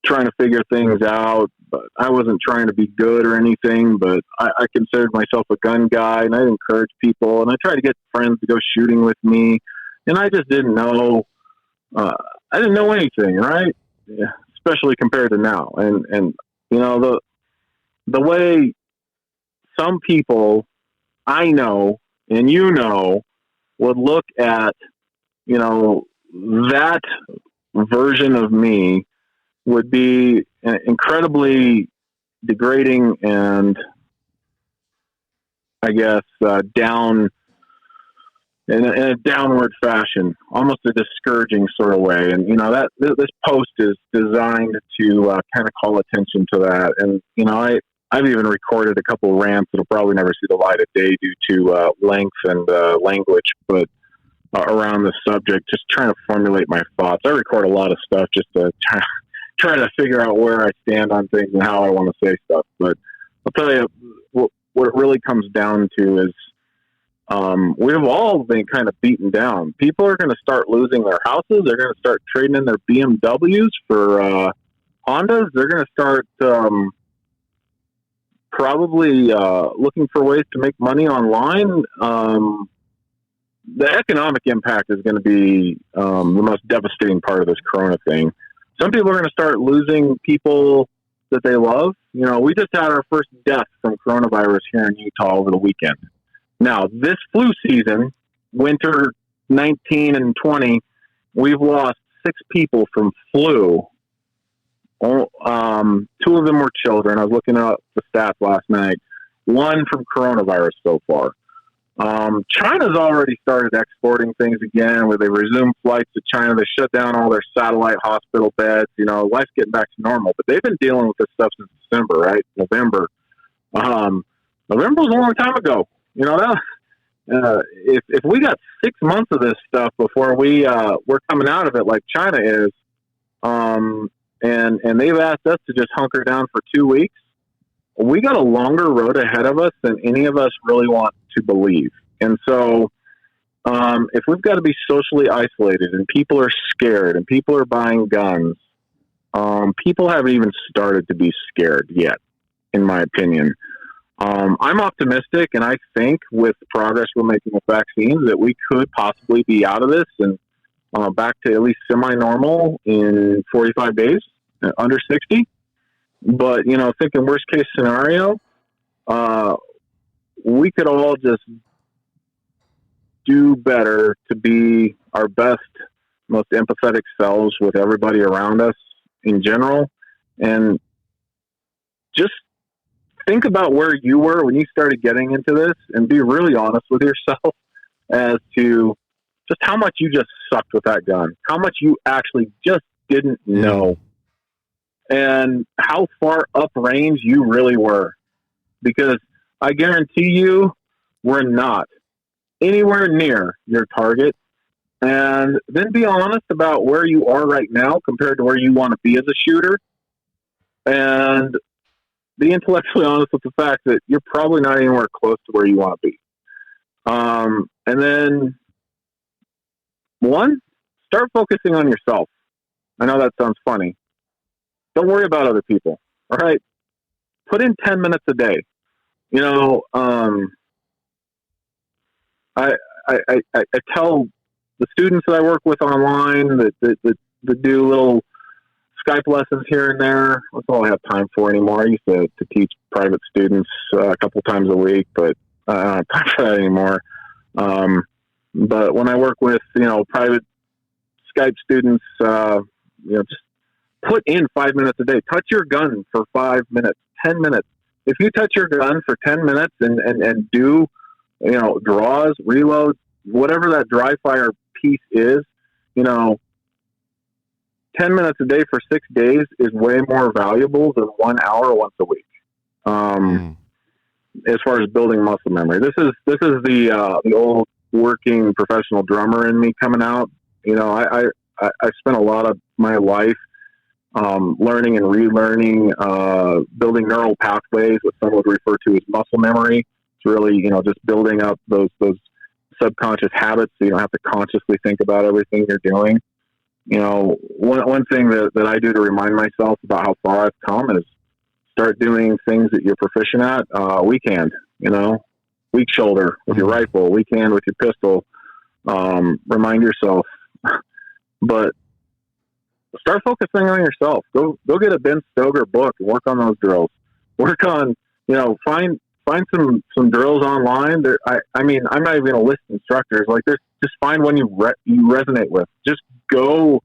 trying to figure things out, but I wasn't trying to be good or anything, but I considered myself a gun guy, and I encouraged people, and I tried to get friends to go shooting with me, and I just didn't know, I didn't know anything, right? Yeah, especially compared to now. And you know, the way some people I know and you know would look at, you know, that version of me would be incredibly degrading and, I guess, down in a downward fashion, almost a discouraging sort of way. And, you know, that this post is designed to kind of call attention to that. And, you know, I've even recorded a couple of rants that'll probably never see the light of day due to length and language, but around the subject, just trying to formulate my thoughts. I record a lot of stuff just to try to figure out where I stand on things and how I want to say stuff. But I'll tell you what it really comes down to is we've all been kind of beaten down. People are going to start losing their houses. They're going to start trading in their BMWs for Hondas. They're going to start probably looking for ways to make money online. The economic impact is going to be the most devastating part of this Corona thing. Some people are going to start losing people that they love. You know, we just had our first death from coronavirus here in Utah over the weekend. Now, this flu season, winter 19 and 20, we've lost 6 people from flu. 2 of them were children. I was looking up the stats last night. 1 from coronavirus so far. China's already started exporting things again, where they resumed flights to China. They shut down all their satellite hospital beds. You know, life's getting back to normal. But they've been dealing with this stuff since December, right? November. November was a long time ago. You know, that if we got 6 months of this stuff before we're coming out of it like China is, and they've asked us to just hunker down for 2 weeks, we got a longer road ahead of us than any of us really want to believe. And so if we've got to be socially isolated and people are scared and people are buying guns, people haven't even started to be scared yet, in my opinion. I'm optimistic, and I think with the progress we're making with vaccines that we could possibly be out of this and back to at least semi-normal in 45 days, under 60. But, you know, thinking worst case scenario, we could all just do better to be our best, most empathetic selves with everybody around us in general. And just think about where you were when you started getting into this and be really honest with yourself as to just how much you just sucked with that gun, how much you actually just didn't know, and how far uprange you really were. Because I guarantee you, we're not anywhere near your target. And then be honest about where you are right now compared to where you want to be as a shooter. And be intellectually honest with the fact that you're probably not anywhere close to where you want to be. And then, start focusing on yourself. I know that sounds funny. Don't worry about other people. All right? Put in 10 minutes a day. You know, I tell the students that I work with online that do little Skype lessons here and there. That's all I have time for anymore. I used to teach private students a couple times a week, but I don't have time for that anymore. But when I work with, you know, private Skype students, you know, just put in 5 minutes a day. Touch your gun for 5 minutes, 10 minutes. If you touch your gun for 10 minutes and do, you know, draws, reloads, whatever that dry fire piece is, you know, 10 minutes a day for 6 days is way more valuable than 1 hour once a week. As far as building muscle memory, this is the old working professional drummer in me coming out. You know, I spent a lot of my life learning and relearning, building neural pathways, what some would refer to as muscle memory. It's really, you know, just building up those subconscious habits so you don't have to consciously think about everything you're doing. One thing that I do to remind myself about how far I've come is start doing things that you're proficient at. Weak hand, weak shoulder with your rifle, weak hand with your pistol. Remind yourself, but start focusing on yourself. Go get a Ben Stoker book and work on those drills. Work on, find some drills online. I'm not even going to list instructors. Like, just find one you resonate with. Just go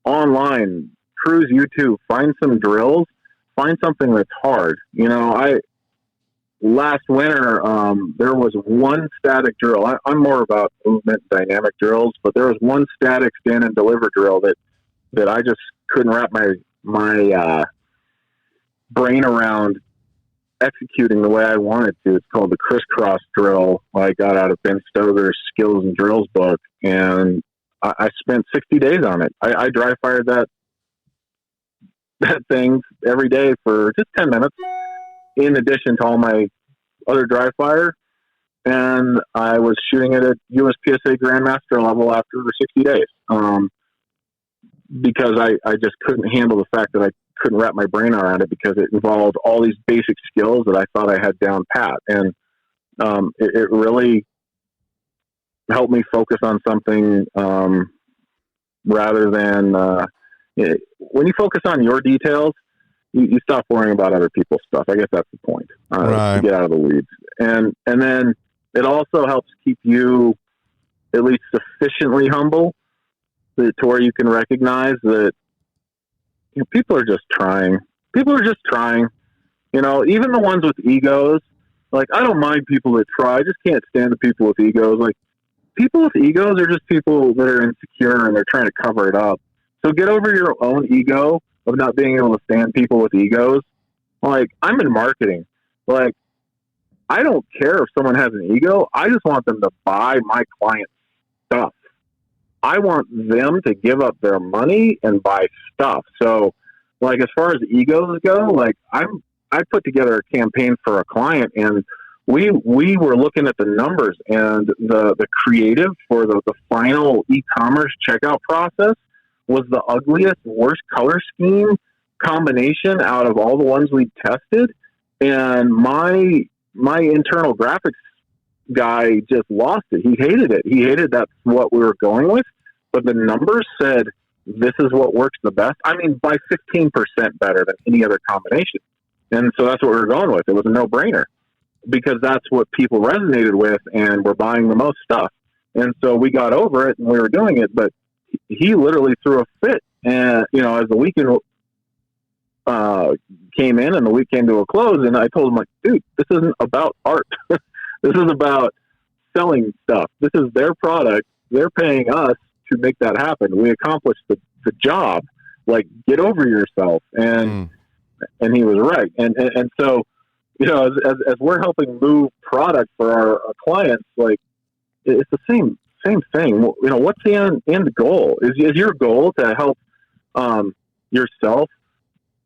online, cruise YouTube, find some drills, find something that's hard. Last winter, there was one static drill. I'm more about movement, dynamic drills, but there was one static stand and deliver drill that I just couldn't wrap my brain around executing the way I wanted to. It's called the crisscross drill. I got out of Ben Stoker's Skills and Drills book, and I spent 60 days on it. I dry fired that thing every day for just 10 minutes, in addition to all my other dry fire. And I was shooting it at USPSA Grandmaster level after 60 days. Because I just couldn't handle the fact that I couldn't wrap my brain around it, because it involved all these basic skills that I thought I had down pat. And it really helped me focus on something rather than when you focus on your details, you stop worrying about other people's stuff. I guess that's the point, to get out of the weeds. And then it also helps keep you at least sufficiently humble to where you can recognize that people are just trying. People are just trying. Even the ones with egos. Like, I don't mind people that try. I just can't stand the people with egos. Like, people with egos are just people that are insecure and they're trying to cover it up. So get over your own ego of not being able to stand people with egos. Like, I'm in marketing. Like, I don't care if someone has an ego. I just want them to buy my client's stuff. I want them to give up their money and buy stuff. So, like, as far as egos go, like, I put together a campaign for a client, and we were looking at the numbers, and the creative for the final e-commerce checkout process was the ugliest, worst color scheme combination out of all the ones we tested. And my internal graphics guy just lost it. He hated it. He hated that's what we were going with. But the numbers said this is what works the best. I mean, by 15% better than any other combination. And so that's what we were going with. It was a no-brainer because that's what people resonated with and were buying the most stuff. And so we got over it and we were doing it, but he literally threw a fit. And, as the weekend came in and the week came to a close, and I told him, like, dude, this isn't about art. This is about selling stuff. This is their product. They're paying us to make that happen. We accomplished the job. Like, get over yourself. And he was right. And so, as we're helping move product for our clients, like, it's the same thing. What's the end goal? Is your goal to help yourself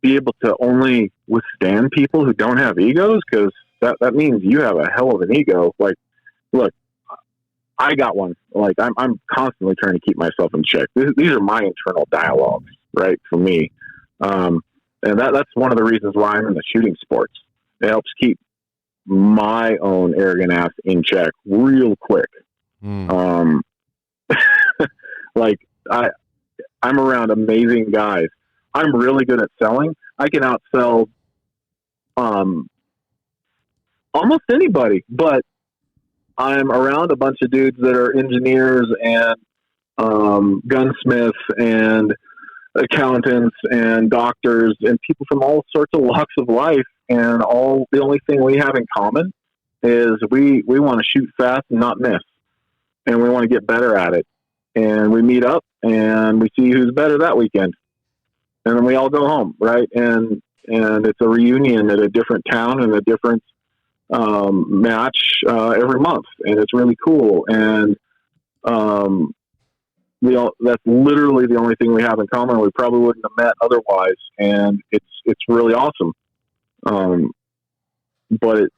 be able to only withstand people who don't have egos? Because that means you have a hell of an ego. Like, look, I got one. Like, I'm constantly trying to keep myself in check. These are my internal dialogues, right? For me. And that's one of the reasons why I'm in the shooting sports. It helps keep my own arrogant ass in check real quick. Like, I'm around amazing guys. I'm really good at selling. I can outsell almost anybody, but I'm around a bunch of dudes that are engineers and gunsmiths and accountants and doctors and people from all sorts of walks of life. And the only thing we have in common is we want to shoot fast and not miss. And we want to get better at it. And we meet up and we see who's better that weekend. And then we all go home, right? And it's a reunion at a different town and a different match every month. And it's really cool. And that's literally the only thing we have in common. We probably wouldn't have met otherwise. And it's really awesome. But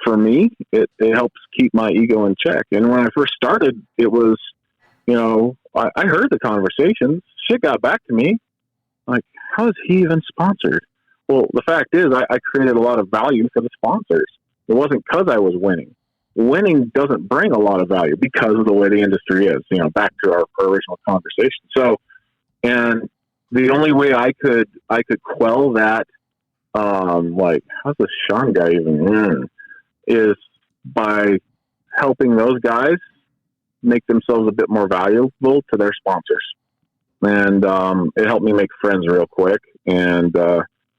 for me, it helps keep my ego in check. And when I first started, it was, I heard the conversations. Shit got back to me. Like, how is he even sponsored? Well, the fact is, I created a lot of value for the sponsors. It wasn't because I was winning. Winning doesn't bring a lot of value because of the way the industry is, back to our original conversation. So, and the only way I could quell that, like, how's this Sean guy even, is by helping those guys make themselves a bit more valuable to their sponsors. And it helped me make friends real quick and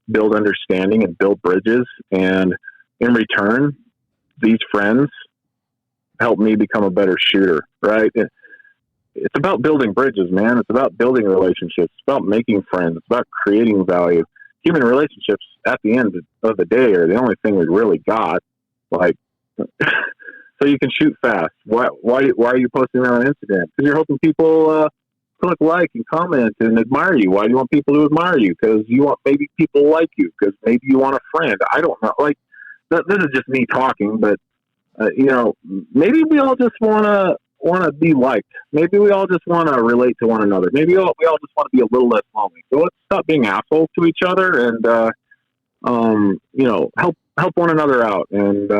build understanding and build bridges. And in return, these friends helped me become a better shooter, right? It's about building bridges, man. It's about building relationships. It's about making friends. It's about creating value. Human relationships, at the end of the day, are the only thing we really got. Like, so you can shoot fast. Why are you posting that on Instagram? Because you're hoping people click like and comment and admire you. Why do you want people to admire you? Because you want maybe people like you. Because maybe you want a friend. I don't know. Like, this is just me talking, but maybe we all just want to be liked. Maybe we all just want to relate to one another. Maybe we all just want to be a little less lonely. So let's stop being assholes to each other and help one another out. And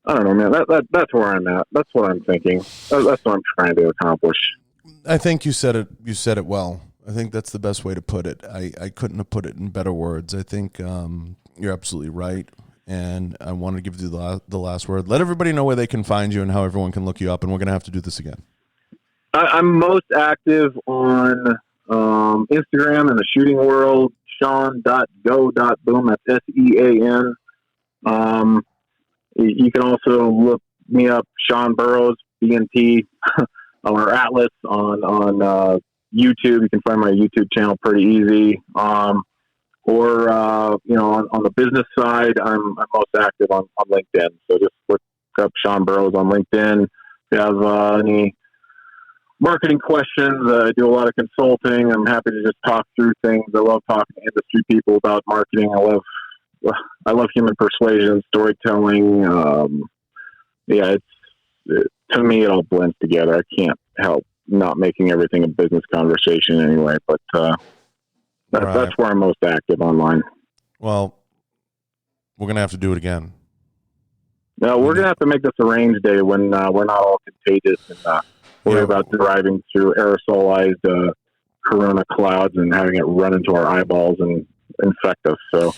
I don't know, man. That's where I'm at. That's what I'm thinking. That's what I'm trying to accomplish. I think you said it. You said it well. I think that's the best way to put it. I couldn't have put it in better words. I think you're absolutely right. And I want to give you the last word. Let everybody know where they can find you and how everyone can look you up. And we're going to have to do this again. I'm most active on Instagram in the shooting world. Sean.go.boom. That's SEAN. You can also look me up, Sean Burrows, BNT, or Atlas on YouTube. You can find my YouTube channel pretty easy. Or on the business side, I'm most active on LinkedIn. So just look up Sean Burrows on LinkedIn. If you have any marketing questions, I do a lot of consulting. I'm happy to just talk through things. I love talking to industry people about marketing. I love human persuasion, storytelling. To me, it all blends together. I can't help not making everything a business conversation anyway, but that's where I'm most active online. Well, we're going to have to do it again. No, we're going to have to make this a range day when we're not all contagious and worry about driving through aerosolized corona clouds and having it run into our eyeballs and infect us. So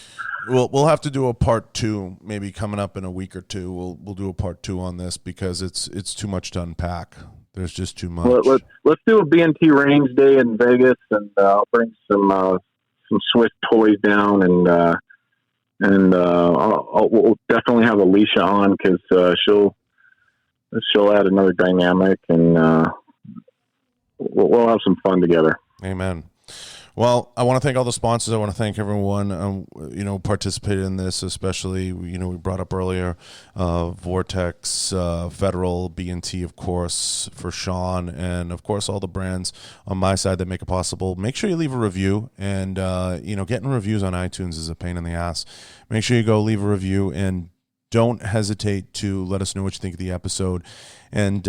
we'll have to do a part 2 maybe coming up in a week or two. We'll do a part 2 on this because it's too much to unpack. There's just too much. Let's do a BNT range day in Vegas, and I'll bring some Swiss toys down, and we'll definitely have Alicia on because she'll add another dynamic, and we'll have some fun together. Amen. Well, I want to thank all the sponsors. I want to thank everyone, participated in this, especially, we brought up earlier, Vortex, Federal, B&T, of course, for Sean, and, of course, all the brands on my side that make it possible. Make sure you leave a review, and, getting reviews on iTunes is a pain in the ass. Make sure you go leave a review, and don't hesitate to let us know what you think of the episode, and,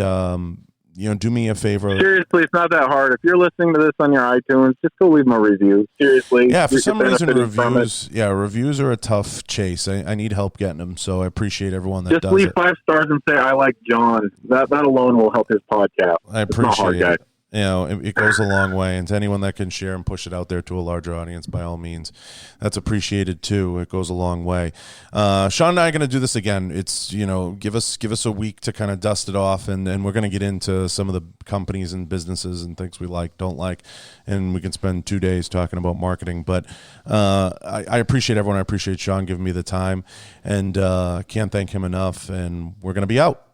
do me a favor. Seriously, it's not that hard. If you're listening to this on your iTunes, just go leave them a review. Seriously. Yeah, for some reason, reviews are a tough chase. I need help getting them, so I appreciate everyone that does it. Just leave 5 stars and say, I like John. That alone will help his podcast. I appreciate it. It goes a long way, and to anyone that can share and push it out there to a larger audience, by all means, that's appreciated too. It goes a long way. Sean and I are going to do this again. It's give us a week to kind of dust it off, and we're going to get into some of the companies and businesses and things we like, don't like, and we can spend 2 days talking about marketing. But I appreciate everyone. I appreciate Sean giving me the time, and can't thank him enough. And we're going to be out.